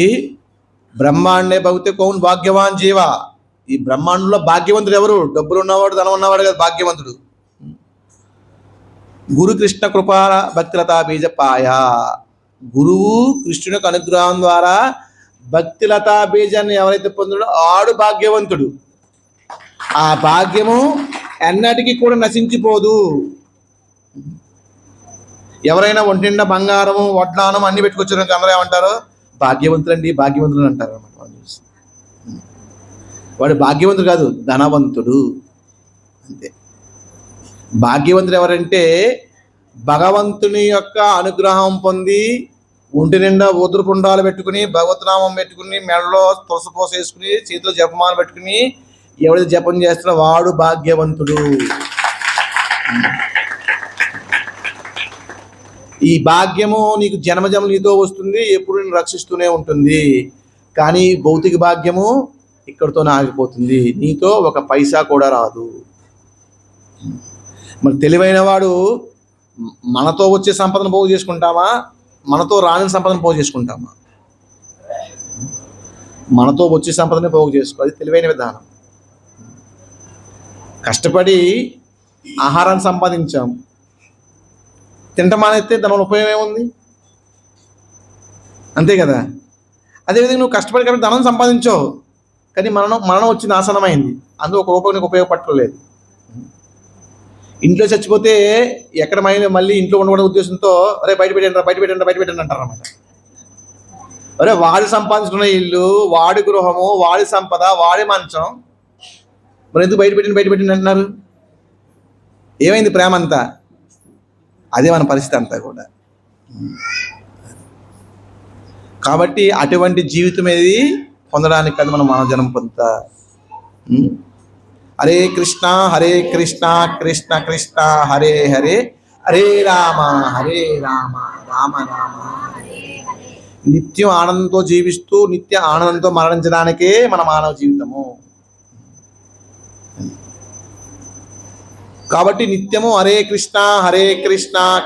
బ్రహ్మాండే భక్తి కౌన్ భాగ్యవాన్ జీవ. ఈ బ్రహ్మాండంలో భాగ్యవంతుడు ఎవరు? డబ్బులు ఉన్నవాడు, ధనం ఉన్నవాడు కదా భాగ్యవంతుడు. గురు కృష్ణ కృపా భక్తిలతా బీజపాయ. గురువు కృష్ణునికి అనుగ్రహం ద్వారా భక్తిలతా బీజాన్ని ఎవరైతే పొందాడో ఆడు భాగ్యవంతుడు. ఆ భాగ్యము ఎన్నటికీ కూడా నశించిపోదు. ఎవరైనా ఒంటిండా బంగారము, వడ్డానం అన్ని పెట్టుకొచ్చారు, అందరూ ఏమంటారు? భాగ్యవంతులండి, భాగ్యవంతులు అంటారు అన్నమాట. వాడు భాగ్యవంతుడు కాదు, ధనవంతుడు అంతే. భాగ్యవంతుడు ఎవరంటే భగవంతుని యొక్క అనుగ్రహం పొంది ఒంటి నిండా ఊదురుపుండాలు పెట్టుకుని, భగవద్నామం పెట్టుకుని, మెడలో తులసిపోస వేసుకుని, చేతిలో జపమాలు పెట్టుకుని ఎవరైతే జపం చేస్తాడో వాడు భాగ్యవంతుడు. ఈ భాగ్యము నీకు జన్మజన్మలు నీతో వస్తుంది, ఎప్పుడు నేను రక్షిస్తూనే ఉంటుంది. కానీ భౌతిక భాగ్యము ఇక్కడితోనే ఆగిపోతుంది, నీతో ఒక పైసా కూడా రాదు. మరి తెలివైన వాడు మనతో వచ్చే సంపదను పోగు చేసుకుంటామా, మనతో రాని సంపదను పోగు చేసుకుంటామా? మనతో వచ్చే సంపదని పోగు చేసుకో, అది తెలివైన విధానం. కష్టపడి ఆహారాన్ని సంపాదించాం, తింటమానైతే దానివల్ల ఉపయోగం ఏముంది? అంతే కదా. అదేవిధంగా నువ్వు కష్టపడి కాబట్టి ధనం సంపాదించావు, కానీ మరణం వచ్చి నాశనమైంది, అందులో ఒక రూపాయి నీకు ఉపయోగపడలేదు. ఇంట్లో చచ్చిపోతే ఎక్కడ మళ్ళీ ఇంట్లో ఉండకూడదు ఉద్దేశంతో అరే బయట పెట్టండి అంటారు అన్నమాట. అరే వాడి సంపాదించుకున్న ఇల్లు, వాడి గృహము, వాడి సంపద, వాడి మంచం, మరి ఎందుకు బయట పెట్టండి అంటున్నారు? ఏమైంది ప్రేమ అంతా? అదే మన పరిస్థితి అంతా కూడా. కాబట్టి అటువంటి జీవితం ఏది పొందడానికి కాదు మనం మానవ జన్మ పొందుతా. హరే కృష్ణ కృష్ణ కృష్ణ హరే హరే, హరే రామ రామ రామ. నిత్యం ఆనందంతో జీవిస్తూ నిత్య ఆనందంతో మరణించడానికే మన మానవ జీవితము. కాబట్టి నిత్యము హరే కృష్ణ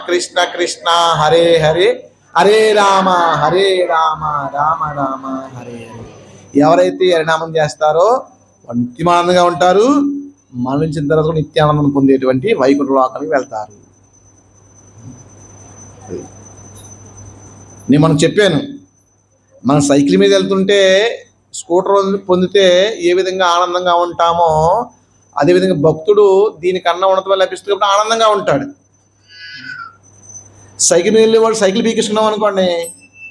కృష్ణ కృష్ణ హరే హరే, హరే రామ రామ రామ హరే హరే. ఎవరైతే హరినామం చేస్తారో వారు నిత్యమానందంగా ఉంటారు. మరణించిన తర్వాత నిత్యానందం పొందేటువంటి వైకుంఠ లోకానికి వెళ్తారు. నేను మనం చెప్పాను, మనం సైకిల్ మీద వెళ్తుంటే స్కూటర్ పొందితే ఏ విధంగా ఆనందంగా ఉంటామో అదేవిధంగా భక్తుడు దీనికన్నా ఉన్నతమైన లభిస్తుంది కాబట్టి ఆనందంగా ఉంటాడు. సైకిల్ మీద వెళ్ళి వాడు సైకిల్ పీకిస్తున్నాం అనుకోండి,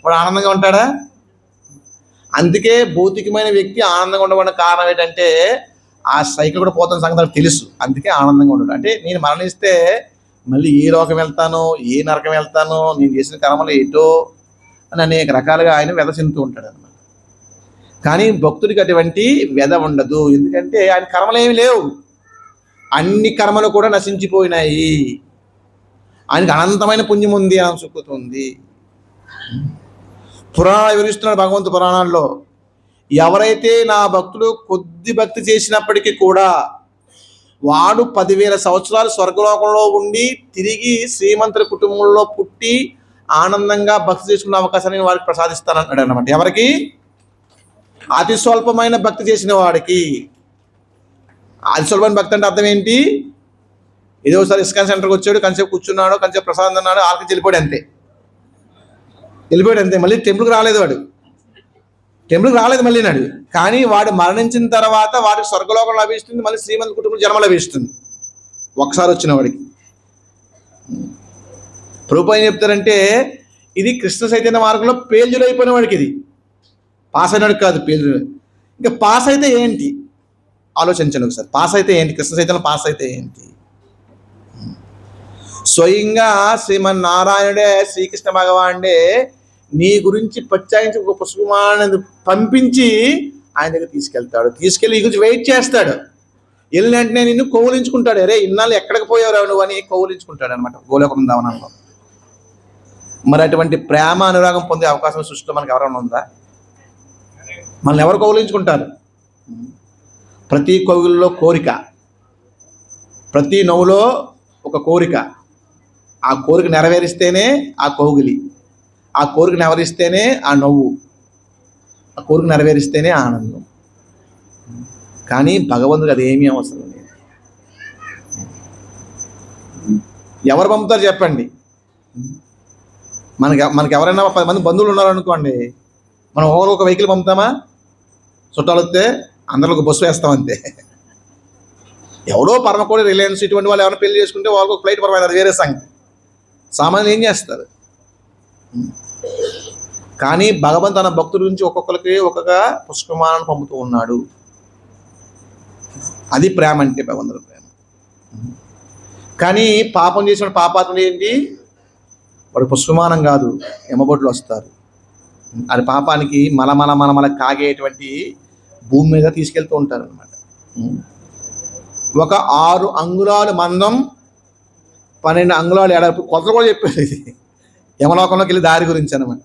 వాడు ఆనందంగా ఉంటాడా? అందుకే భౌతికమైన వ్యక్తి ఆనందంగా ఉండడానికి కారణం ఏంటంటే ఆ సైకిల్ కూడా పోతున్న సంగతి తెలుసు, అందుకే ఆనందంగా ఉండడు. అంటే నేను మరణిస్తే మళ్ళీ ఏ లోకం వెళ్తానో, ఏ నరకం వెళ్తానో, నేను చేసిన కర్మలు ఏంటో అని అనేక రకాలుగా ఆయన వ్యధ చెందుతూ ఉంటాడు అన్నమాట. కానీ భక్తుడికి అటువంటి వ్యధ ఉండదు, ఎందుకంటే ఆయన కర్మలు ఏమి లేవు, అన్ని కర్మలు కూడా నశించిపోయినాయి. ఆయనకి అనంతమైన పుణ్యం ఉంది, ఆయన సుఖత ఉంది. పురాణాలు వివరిస్తున్నాడు భగవంతు పురాణాల్లో, ఎవరైతే నా భక్తుడు కొద్ది భక్తి చేసినప్పటికీ కూడా వాడు 10,000 సంవత్సరాలు స్వర్గలోకంలో ఉండి తిరిగి శ్రీమంతుల కుటుంబంలో పుట్టి ఆనందంగా భక్తి చేసుకునే అవకాశాన్ని వాడికి ప్రసాదిస్తానన్నాడు అన్నమాట. ఎవరికి? అతి స్వల్పమైన భక్తి చేసిన వాడికి. అతి స్వల్పమైన భక్తి అంటే అర్థం ఏంటి? ఏదో ఒకసారి ఇస్కాన్ సెంటర్కి వచ్చాడు, కొంచెంసేపు కూర్చున్నాడు, కొంచెంసేపు ప్రసాదం అన్నాడు, ఆలకి వెళ్ళిపోయాడు అంతే. మళ్ళీ టెంపుల్కి రాలేదు, వాడు టెంపుల్కి రాలేదు మళ్ళీ నాడు. కానీ వాడు మరణించిన తర్వాత వాడికి స్వర్గలోకం లభిస్తుంది, మళ్ళీ శ్రీమంత కుటుంబం జన్మ లభిస్తుంది ఒకసారి వచ్చిన వాడికి. ప్రభువు ఏం చెప్తారంటే ఇది కృష్ణ చైతన్య మార్గంలో పేజీలు అయిపోయిన వాడికి, ఇది పాస్ అయినాడు కాదు, పేజీలు. ఇంకా పాస్ అయితే ఏంటి ఆలోచించండి ఒకసారి. పాస్ అయితే ఏంటి? కృష్ణ చైతన్యం పాస్ అయితే ఏంటి? స్వయంగా శ్రీమన్నారాయణుడే, శ్రీకృష్ణ భగవానుడే నీ గురించి ప్రత్యేకించి ఒక పుష్పమాలను పంపించి ఆయన దగ్గర తీసుకెళ్ళి ఈ గురించి వెయిట్ చేస్తాడు. వెళ్ళిన వెంటనే నిన్ను కౌలించుకుంటాడు. అరే ఇన్నాళ్ళు ఎక్కడికి పోయావు నువ్వు అని కౌలించుకుంటాడు అనమాట గోలోక బృందావనంలో. మరి అటువంటి ప్రేమ అనురాగం పొందే అవకాశం సృష్టిలో మనకు ఎవరైనా ఉందా? మనల్ని ఎవరు కౌలించుకుంటారు? ప్రతి కౌగిలిలో కోరిక, ప్రతి నవ్వులో ఒక కోరిక. ఆ కోరిక నెరవేరిస్తేనే ఆ కౌగిలి, ఆ కోరిక నెరవేరిస్తేనే ఆ నవ్వు, ఆ కోరిక నెరవేరిస్తేనే ఆనందం. కానీ భగవంతుడు అది ఏమీ అవసరం లేదు. ఎవరు పంపుతారు చెప్పండి? మనకి ఎవరైనా 10 మంది బంధువులు ఉన్నారనుకోండి, మనం ఒక వెహికల్ పంపుతామా? చుట్టాలు వస్తే అందరిలో ఒక బస్సు వేస్తాం అంతే. ఎవరో పరమకోడి, రిలయన్స్ ఇటువంటి వాళ్ళు ఎవరైనా పెళ్లి చేసుకుంటే వాళ్ళకి ఒక ఫ్లైట్ పరమైన, అది వేరే సంగతి. సామాన్యులు ఏం చేస్తారు? కానీ భగవంతు తన భక్తుల గురించి ఒక్కొక్కరికి ఒక్కొక్క పుష్పమాలను పంపుతూ ఉన్నాడు. అది ప్రేమ అంటే, భగవంతుడి ప్రేమ. కానీ పాపం చేసిన పాపాత్ముడు ఏంటి? వాడు పుష్పమానం కాదు, యమబొట్లు వస్తారు. అది పాపానికి మలమల కాగేటువంటి భూమి మీద తీసుకెళ్తూ ఉంటారు అనమాట. ఒక 6 అంగుళాలు మందం, 12 అంగుళాలు ఎడల్పు కొలత కూడా చెప్పారు. ఇది యమలోకంలోకి వెళ్ళి దారి గురించి అనమాట.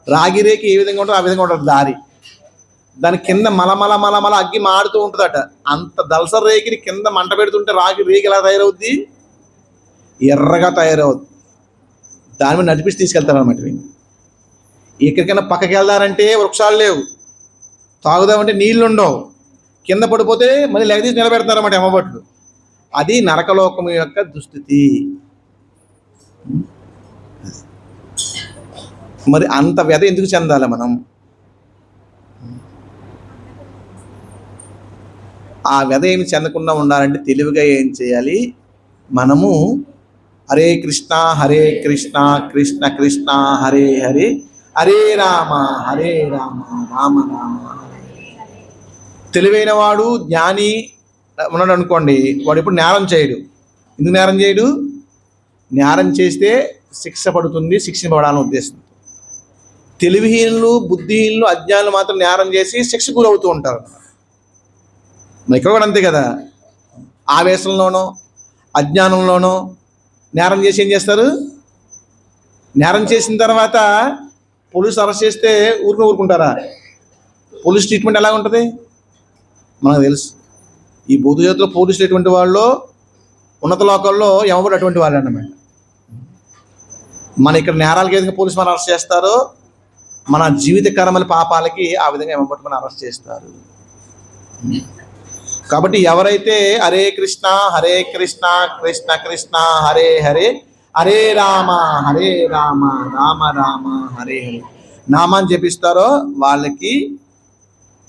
రాగి రేకి ఏ విధంగా ఉంటుందో ఆ విధంగా ఉంటుంది దారి. దాని కింద మలమల అగ్గి మాడుతూ ఉంటుందట. అంత దళసర రేకిని కింద మంట పెడుతుంటే రాగి రేకి ఎలా తయారవుద్ది? ఎర్రగా తయారవుద్ది. దాని మీద నడిపించి తీసుకెళ్తారనమాట. ఎక్కడికైనా పక్కకి వెళ్దారంటే వృక్షాలు లేవు, తాగుదామంటే నీళ్లు ఉండవు, కింద పడిపోతే మళ్ళీ లెగదీసి నిలబెడతారన్నమాట యమభట్లు. అది నరకలోకం యొక్క దుస్థితి. మరి అంత వ్యధ ఎందుకు చెందాలి మనం? ఆ వ్యధ ఏమి చెందకుండా ఉండాలంటే తెలివిగా ఏం చేయాలి, మనము హరే కృష్ణ కృష్ణ కృష్ణ హరే హరే, హరే రామ రామ రామ. తెలివైన వాడు జ్ఞాని ఉన్నాడు అనుకోండి, వాడు ఎప్పుడు నేరం చేయడు. ఎందుకు నేరం చేయడు? నేరం చేస్తే శిక్ష పడుతుంది, శిక్షింపబడాలని ఉద్దేశం. తెలివిహీనులు, బుద్ధిహీనులు, అజ్ఞానులు మాత్రం నేరం చేసి శిక్ష గురవుతూ ఉంటారు. మరి ఇక్కడ కూడా అంతే కదా, ఆవేశంలోనో అజ్ఞానంలోనో నేరం చేసి ఏం చేస్తారు? నేరం చేసిన తర్వాత పోలీసు అరెస్ట్ చేస్తే ఊరుకుంటారా? పోలీస్ ట్రీట్మెంట్ ఎలా ఉంటుంది మనకు తెలుసు. ఈ బౌద్ధ జగత్తులో పోలీసులు ఎటువంటి వాళ్ళు, ఉన్నత లోకాల్లో ఎవరు అటువంటి వాళ్ళు అన్నమాట. మన ఇక్కడ నేరాలకి ఏదైనా పోలీసు మనం అరెస్ట్ చేస్తారో, మన జీవితకరమైన పాపాలకి ఆ విధంగా ఏమబట్టుకుని అరెస్ట్ చేస్తారు. కాబట్టి ఎవరైతే హరే కృష్ణ కృష్ణ కృష్ణ హరే హరే, హరే రామ రామ రామ హరే హరే నామాన్ని జపిస్తారో వాళ్ళకి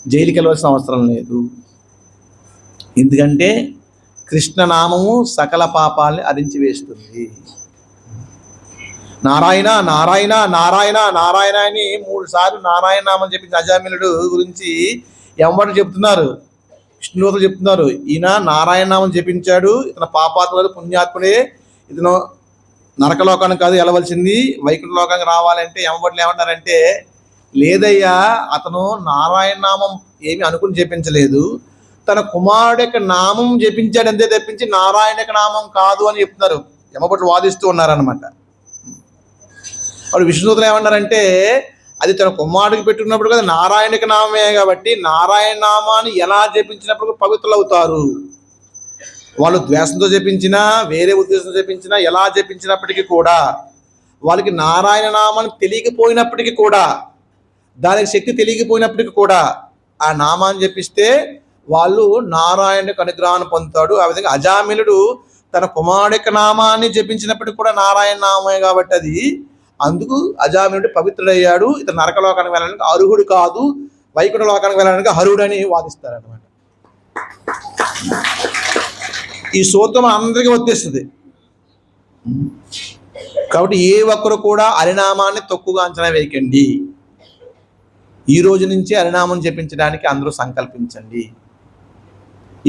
జైలుకి వెళ్ళవలసిన అవసరం లేదు. ఎందుకంటే కృష్ణనామము సకల పాపాలని అరించి వేస్తుంది. నారాయణ నారాయణ నారాయణ నారాయణ అని 3 సార్లు నారాయణ నామం చెప్పించిన అజామిలుడు గురించి ఎవరు చెప్తున్నారు? విష్ణుదేవతలు చెప్తున్నారు, ఈయన నారాయణ నామం జపించాడు, ఇతను పాపాత్ముడు పుణ్యాత్ముడే, ఇతను నరకలోకానికి కాదు వెళ్ళవలసింది, వైకుంఠ లోకానికి రావాలంటే ఎవరు ఏమంటారంటే, లేదయ్యా అతను నారాయణ నామం ఏమి అనుకుని జపించలేదు, తన కుమారుడు యొక్క నామం జపించాడు అంతే తప్పించి నారాయణ యొక్క నామం కాదు అని చెప్తున్నారు. యమభటులు వాదిస్తూ ఉన్నారనమాట. అప్పుడు విష్ణుదేవతలు ఏమన్నారంటే, అది తన కుమారుడికి పెట్టుకున్నప్పుడు కదా నారాయణకి నామే కాబట్టి నారాయణ నామాన్ని ఎలా జపించినప్పుడు పవిత్రులు అవుతారు. వాళ్ళు ద్వేషంతో జపించినా, వేరే ఉద్దేశంతో జపించినా, ఎలా జపించినప్పటికీ కూడా వాళ్ళకి నారాయణ నామాన్ని తెలియకపోయినప్పటికీ కూడా, దానికి శక్తి తెలియకపోయినప్పటికీ కూడా ఆ నామాన్ని జపిస్తే వాళ్ళు నారాయణకు అనుగ్రహాన్ని పొందుతాడు. ఆ విధంగా అజామిలుడు తన కుమారుడి యొక్క నామాన్ని జపించినప్పటికీ కూడా నారాయణ నామే కాబట్టి అది అందుకు అజామిలుడు పవిత్రుడయ్యాడు. ఇతను నరకలోకానికి వెళ్ళడానికి అర్హుడు కాదు, వైకుంఠ లోకానికి వెళ్ళడానికి అర్హుడు అని వాదిస్తారనమాట. ఈ సూత్రం అందరికీ వర్తిస్తుంది. కాబట్టి ఏ ఒక్కరు కూడా హరినామాన్ని తక్కువగా అంచనా వేయకండి. ఈ రోజు నుంచి హరినామం జపించడానికి అందరూ సంకల్పించండి.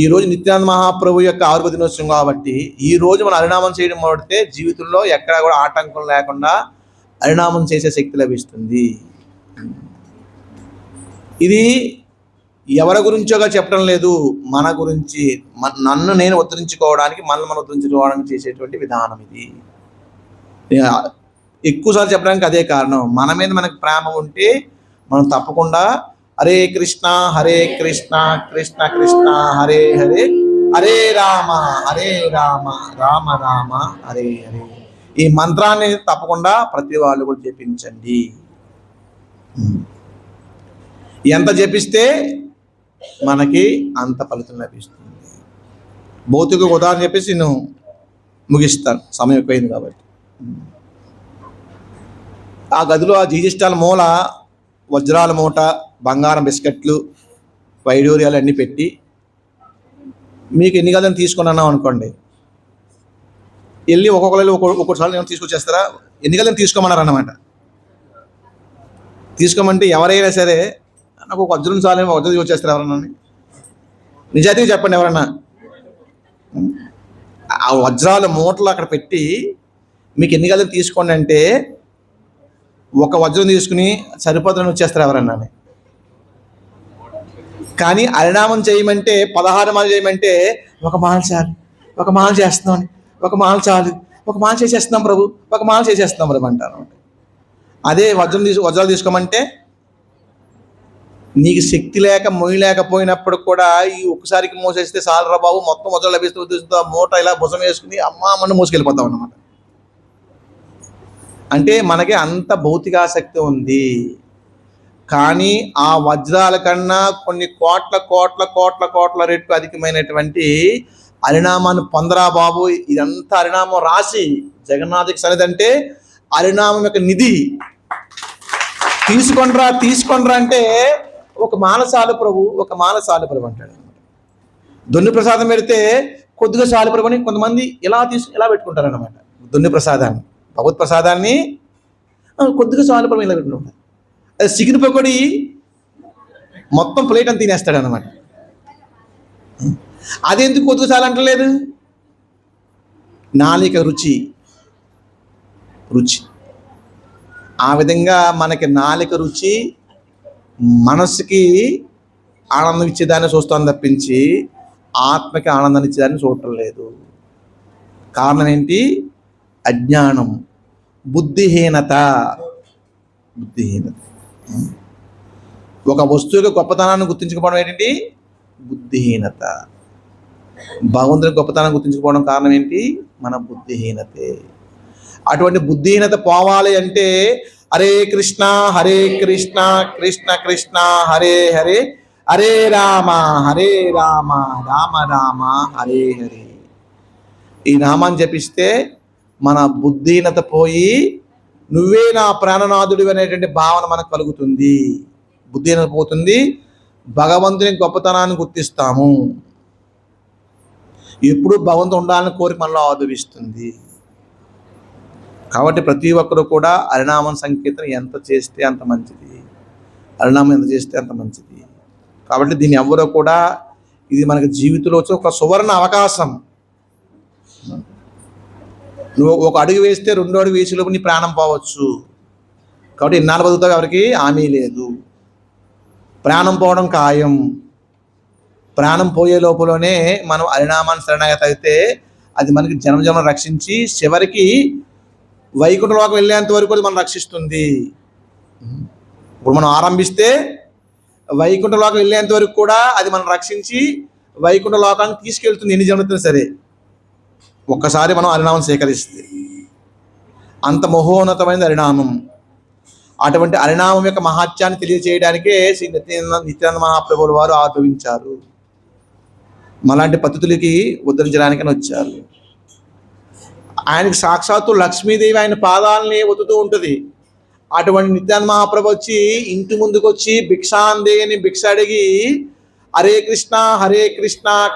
ఈరోజు నిత్యానంద మహాప్రభు యొక్క 6వ దినోత్సవం కాబట్టి ఈ రోజు మనం హరినామం చేయడం మొదటితే జీవితంలో ఎక్కడా కూడా ఆటంకం లేకుండా హరినామం చేసే శక్తి లభిస్తుంది. ఇది ఎవరి గురించోగా చెప్పడం లేదు, మన గురించి, నన్ను నేను ఉద్ధరించుకోవడానికి, మనల్ని మనం ఉద్ధరించుకోవడానికి చేసేటువంటి విధానం ఇది. ఎక్కువసార్లు చెప్పడానికి అదే కారణం. మన మీద మనకు ప్రేమ ఉంటే మనం తప్పకుండా హరే కృష్ణ కృష్ణ కృష్ణ హరే హరే, హరే రామ రామ రామ హరే హరే, ఈ మంత్రాన్ని తప్పకుండా ప్రతి వాళ్ళు కూడా జపించండి. ఎంత జపిస్తే మనకి అంత ఫలితం లభిస్తుంది. భౌతిక ఉదాహరణ చెప్పేసి నేను ముగిస్తాను, సమయం ఎక్కువైంది కాబట్టి. ఆ గదిలో ఆ జీజిష్టాల మూల వజ్రాల మూట, బంగారం బిస్కెట్లు, వైడూర్యాలు అన్నీ పెట్టి మీకు ఎన్ని గదులను తీసుకున్నాం అనుకోండి, వెళ్ళి ఒక్కొక్కసారి నేను తీసుకొచ్చేస్తారా? ఎన్ని గదులను తీసుకోమన్నారు అన్నమాట. తీసుకోమంటే ఎవరైనా సరే నాకు ఒక వజ్రం చాలేమో వజ్రం తీసుకొచ్చేస్తారు ఎవరన్నా? నిజాయితీగా చెప్పండి ఎవరన్నా. ఆ వజ్రాల మూటలు అక్కడ పెట్టి మీకు ఎన్ని గదులు తీసుకోండి అంటే ఒక వజ్రం తీసుకుని సరిపోతుందని వచ్చేస్తారు ఎవరన్నా. కానీ హరినామం చేయమంటే 16 మాలు చేయమంటే ఒక మాల చాలు, ఒక మాల చేస్తున్నాం, ఒక మాల చాలు, ఒక మాల చేసేస్తున్నాం ప్రభు, ఒక మాల చేసేస్తున్నాం ప్రభు అంటారు. అదే వజ్రాలు తీసుకోమంటే నీకు శక్తి లేక మోయలేకపోయినప్పుడు కూడా ఈ ఒక్కసారికి మోసేస్తే సాలరా బాబు మొత్తం వజ్రాలు లభిస్తూ ఉద్దేశంతో మూట ఇలా భుజం వేసుకుని అమ్మ మోసుకెళ్ళిపోతాం అన్నమాట. అంటే మనకి అంత భౌతికాసక్తి ఉంది. కానీ ఆ వజ్రాల కన్నా కొన్ని కోట్ల రెట్లు అధికమైనటువంటి హరినామాన్ని పొందరా బాబు. ఇదంతా హరినామం రాసి జగన్నాథుడికి సరిదంటే హరినామం యొక్క నిధి తీసుకొనరా అంటే ఒక మానసాలు ప్రభు అంటాడు. దొన్ని ప్రసాదం పెడితే కొద్దిగా చాలు పడుకొని కొంతమంది ఇలా పెట్టుకుంటారు అన్నమాట. దొన్ని ప్రసాదాన్ని, భగవత్ ప్రసాదాన్ని కొద్దిగా చాలు పడుకొని ఇలా పెట్టుకుంటారు. అది చికెన్ పకోడీ మొత్తం ప్లేట్ అని తినేస్తాడు అన్నమాట. అదెందుకు కొద్దిగా చాలు అంటలేదు? నాలిక రుచి ఆ విధంగా మనకి నాలిక రుచి మనసుకి ఆనందం ఇచ్చేదాన్ని చూస్తాం తప్పించి ఆత్మకి ఆనందాన్ని ఇచ్చేదాన్ని చూడటం లేదు. కారణం ఏంటి? అజ్ఞానం, బుద్ధిహీనత. ఒక వస్తువుకి గొప్పతనాన్ని గుర్తించకపోవడం ఏంటి? బుద్ధిహీనత. భగవంతుని గొప్పతనాన్ని గుర్తించకపోవడం కారణం ఏంటి? మన బుద్ధిహీనతే. అటువంటి బుద్ధిహీనత పోవాలి అంటే హరే కృష్ణ కృష్ణ కృష్ణ హరే హరే, హరే రామ రామ రామ హరే హరే. ఈ నామాన్ని జపిస్తే మన బుద్ధిహీనత పోయి నువ్వే నా ప్రాణనాథుడు అనేటువంటి భావన మనకు కలుగుతుంది. బుద్ధిహీనత పోతుంది, భగవంతుని గొప్పతనాన్ని గుర్తిస్తాము. ఎప్పుడు భగవంతుడు ఉండాలని కోరిక మనలో ఆవిర్భవిస్తుంది. కాబట్టి ప్రతి ఒక్కరు కూడా హరినామం సంకీర్తన ఎంత చేస్తే అంత మంచిది, హరినామం ఎంత చేస్తే అంత మంచిది. కాబట్టి దీన్ని ఎవరో కూడా, ఇది మనకి జీవితంలో వచ్చే ఒక సువర్ణ అవకాశం. నువ్వు ఒక అడుగు వేస్తే రెండో అడుగు వేసేలోపు నీ ప్రాణం పోవచ్చు. కాబట్టి ఇన్నాళ్ళు బతుకుతావు ఎవరికి హామీ లేదు. ప్రాణం పోవడం ఖాయం. ప్రాణం పోయే లోపలనే మనం హరినామాన్ని శరణాగతి అయితే అది మనకి జన్మ రక్షించి చివరికి వైకుంఠలోకం వెళ్ళేంత వరకు అది మనం రక్షిస్తుంది. ఇప్పుడు మనం ఆరంభిస్తే వైకుంఠలోకం వెళ్ళేంత వరకు కూడా అది మనం రక్షించి వైకుంఠ లోకానికి తీసుకెళ్తుంది. ఎన్ని జన్మలుతున్నా సరే ఒక్కసారి మనం హరినామం స్వీకరిస్తే. అంత మహోన్నతమైనది హరినామం. అటువంటి హరినామం యొక్క మహాత్యాన్ని తెలియజేయడానికే శ్రీ నిత్యానంద మహాప్రభువుల వారు ఆవిర్భవించారు. మలాంటి పద్ధతులకి ఉద్ధరించడానికని వచ్చారు. ఆయనకి సాక్షాత్తు లక్ష్మీదేవి ఆయన పాదాలని ఒత్తుతూ ఉంటుంది. అటువంటి నిత్యానంద మహాప్రభు వచ్చి ఇంటి ముందుకు వచ్చి భిక్షాందేని భిక్ష అడిగి హరే కృష్ణ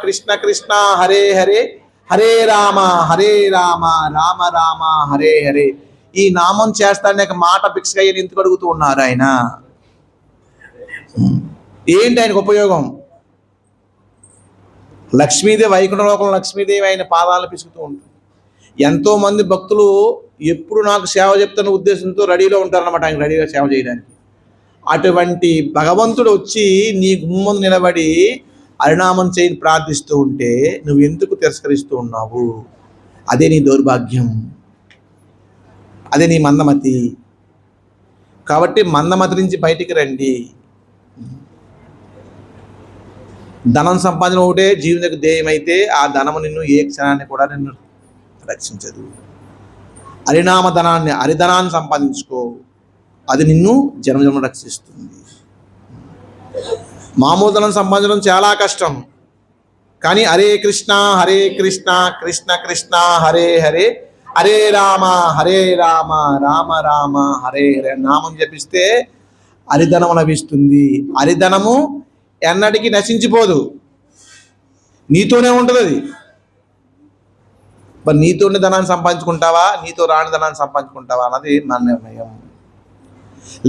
కృష్ణ కృష్ణ హరే హరే, హరే రామ రామ రామ హరే హరే. ఈ నామం చేస్తాడనే మాట భిక్షగా ఎందుకు అడుగుతూ ఉన్నారు ఆయన? ఏంటి ఆయనకు ఉపయోగం? లక్ష్మీదేవి, వైకుంఠ లోకంలో లక్ష్మీదేవి ఆయన పాదాలను పిసుకుతూ ఉంటుంది. ఎంతోమంది భక్తులు ఎప్పుడు నాకు సేవ చెప్తున్న ఉద్దేశంతో రెడీలో ఉంటారన్నమాట, ఆయన రెడీగా సేవ చేయడానికి. అటువంటి భగవంతుడు వచ్చి నీ గుమ్మం నిలబడి హరినామం చేయని ప్రార్థిస్తూ ఉంటే నువ్వు ఎందుకు తిరస్కరిస్తూ ఉన్నావు? అదే నీ దౌర్భాగ్యం, అదే నీ మందమతి. కాబట్టి మందమతి నుంచి బయటికి రండి. ధనం సంపాదన ఒకటే జీవితకు ధ్యేయమైతే ఆ ధనము నిన్ను ఏ క్షణాన్ని కూడా నిన్ను రక్షించదు. హరిధనాన్ని సంపాదించుకో, అది నిన్ను జన్మజన్మ రక్షిస్తుంది. మామూలు ధనం సంపాదించడం చాలా కష్టం. కానీ హరే కృష్ణ కృష్ణ కృష్ణ హరే హరే, హరే రామ రామ రామ హరే హరే నామం జపిస్తే హరిధనము లభిస్తుంది. హరిధనము ఎన్నటికీ నశించిపోదు, నీతోనే ఉంటుంది అది. మరి నీతోనే ధనాన్ని సంపాదించుకుంటావా, నీతో రాని ధనాన్ని సంపాదించుకుంటావా అన్నది నా నిర్ణయం.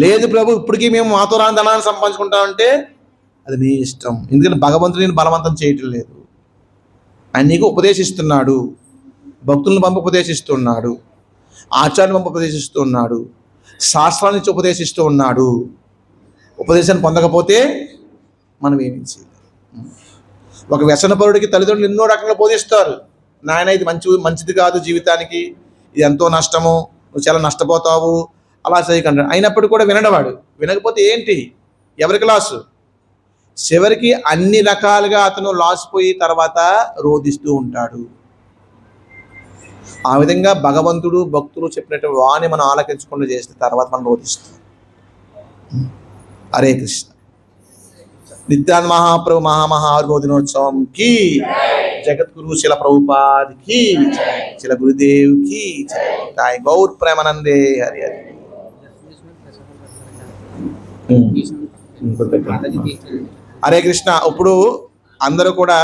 లేదు ప్రభు ఇప్పటికీ మేము మాతో రాని ధనాన్ని సంపాదించుకుంటామంటే అది నీ ఇష్టం. ఎందుకంటే భగవంతుడు నేను బలవంతం చేయటం లేదు. ఆయన నీకు ఉపదేశిస్తున్నాడు, భక్తులను పంపి ఉపదేశిస్తున్నాడు, ఆచార్యులను పంపి ఉపదేశిస్తున్నాడు, శాస్త్రాన్ని ఇచ్చి ఉపదేశిస్తూ ఉన్నాడు. ఉపదేశాన్ని పొందకపోతే మనం ఏమీ చేయలేం. ఒక వ్యసనపరుడికి తల్లిదండ్రులు ఎన్నో రకంగా బోధిస్తారు. నాయన ఇది మంచిది కాదు, జీవితానికి ఇది ఎంతో నష్టము, నువ్వు చాలా నష్టపోతావు, అలా చేయకండి. అయినప్పటికీ కూడా వినడవాడు. వినకపోతే ఏంటి, ఎవరికి లాసు? చివరికి అన్ని రకాలుగా అతను లాస్ పోయి తర్వాత రోధిస్తూ ఉంటాడు. ఆ విధంగా భగవంతుడు భక్తులు చెప్పినట్టు వాణి మనం ఆలకించకుండా చేస్తే తర్వాత మనం రోధిస్తాం. హరే కృష్ణ. నిత్యానంద మహాప్రభు మహామహార్గో దినోత్సవం కి, జగద్గురు శిల ప్రభుపాద్ కి, శిల గురుదేవ్ కి జై. గౌర్ ప్రేమానందే హరి హరి. హరే కృష్ణ. ఇప్పుడు అందరూ కూడా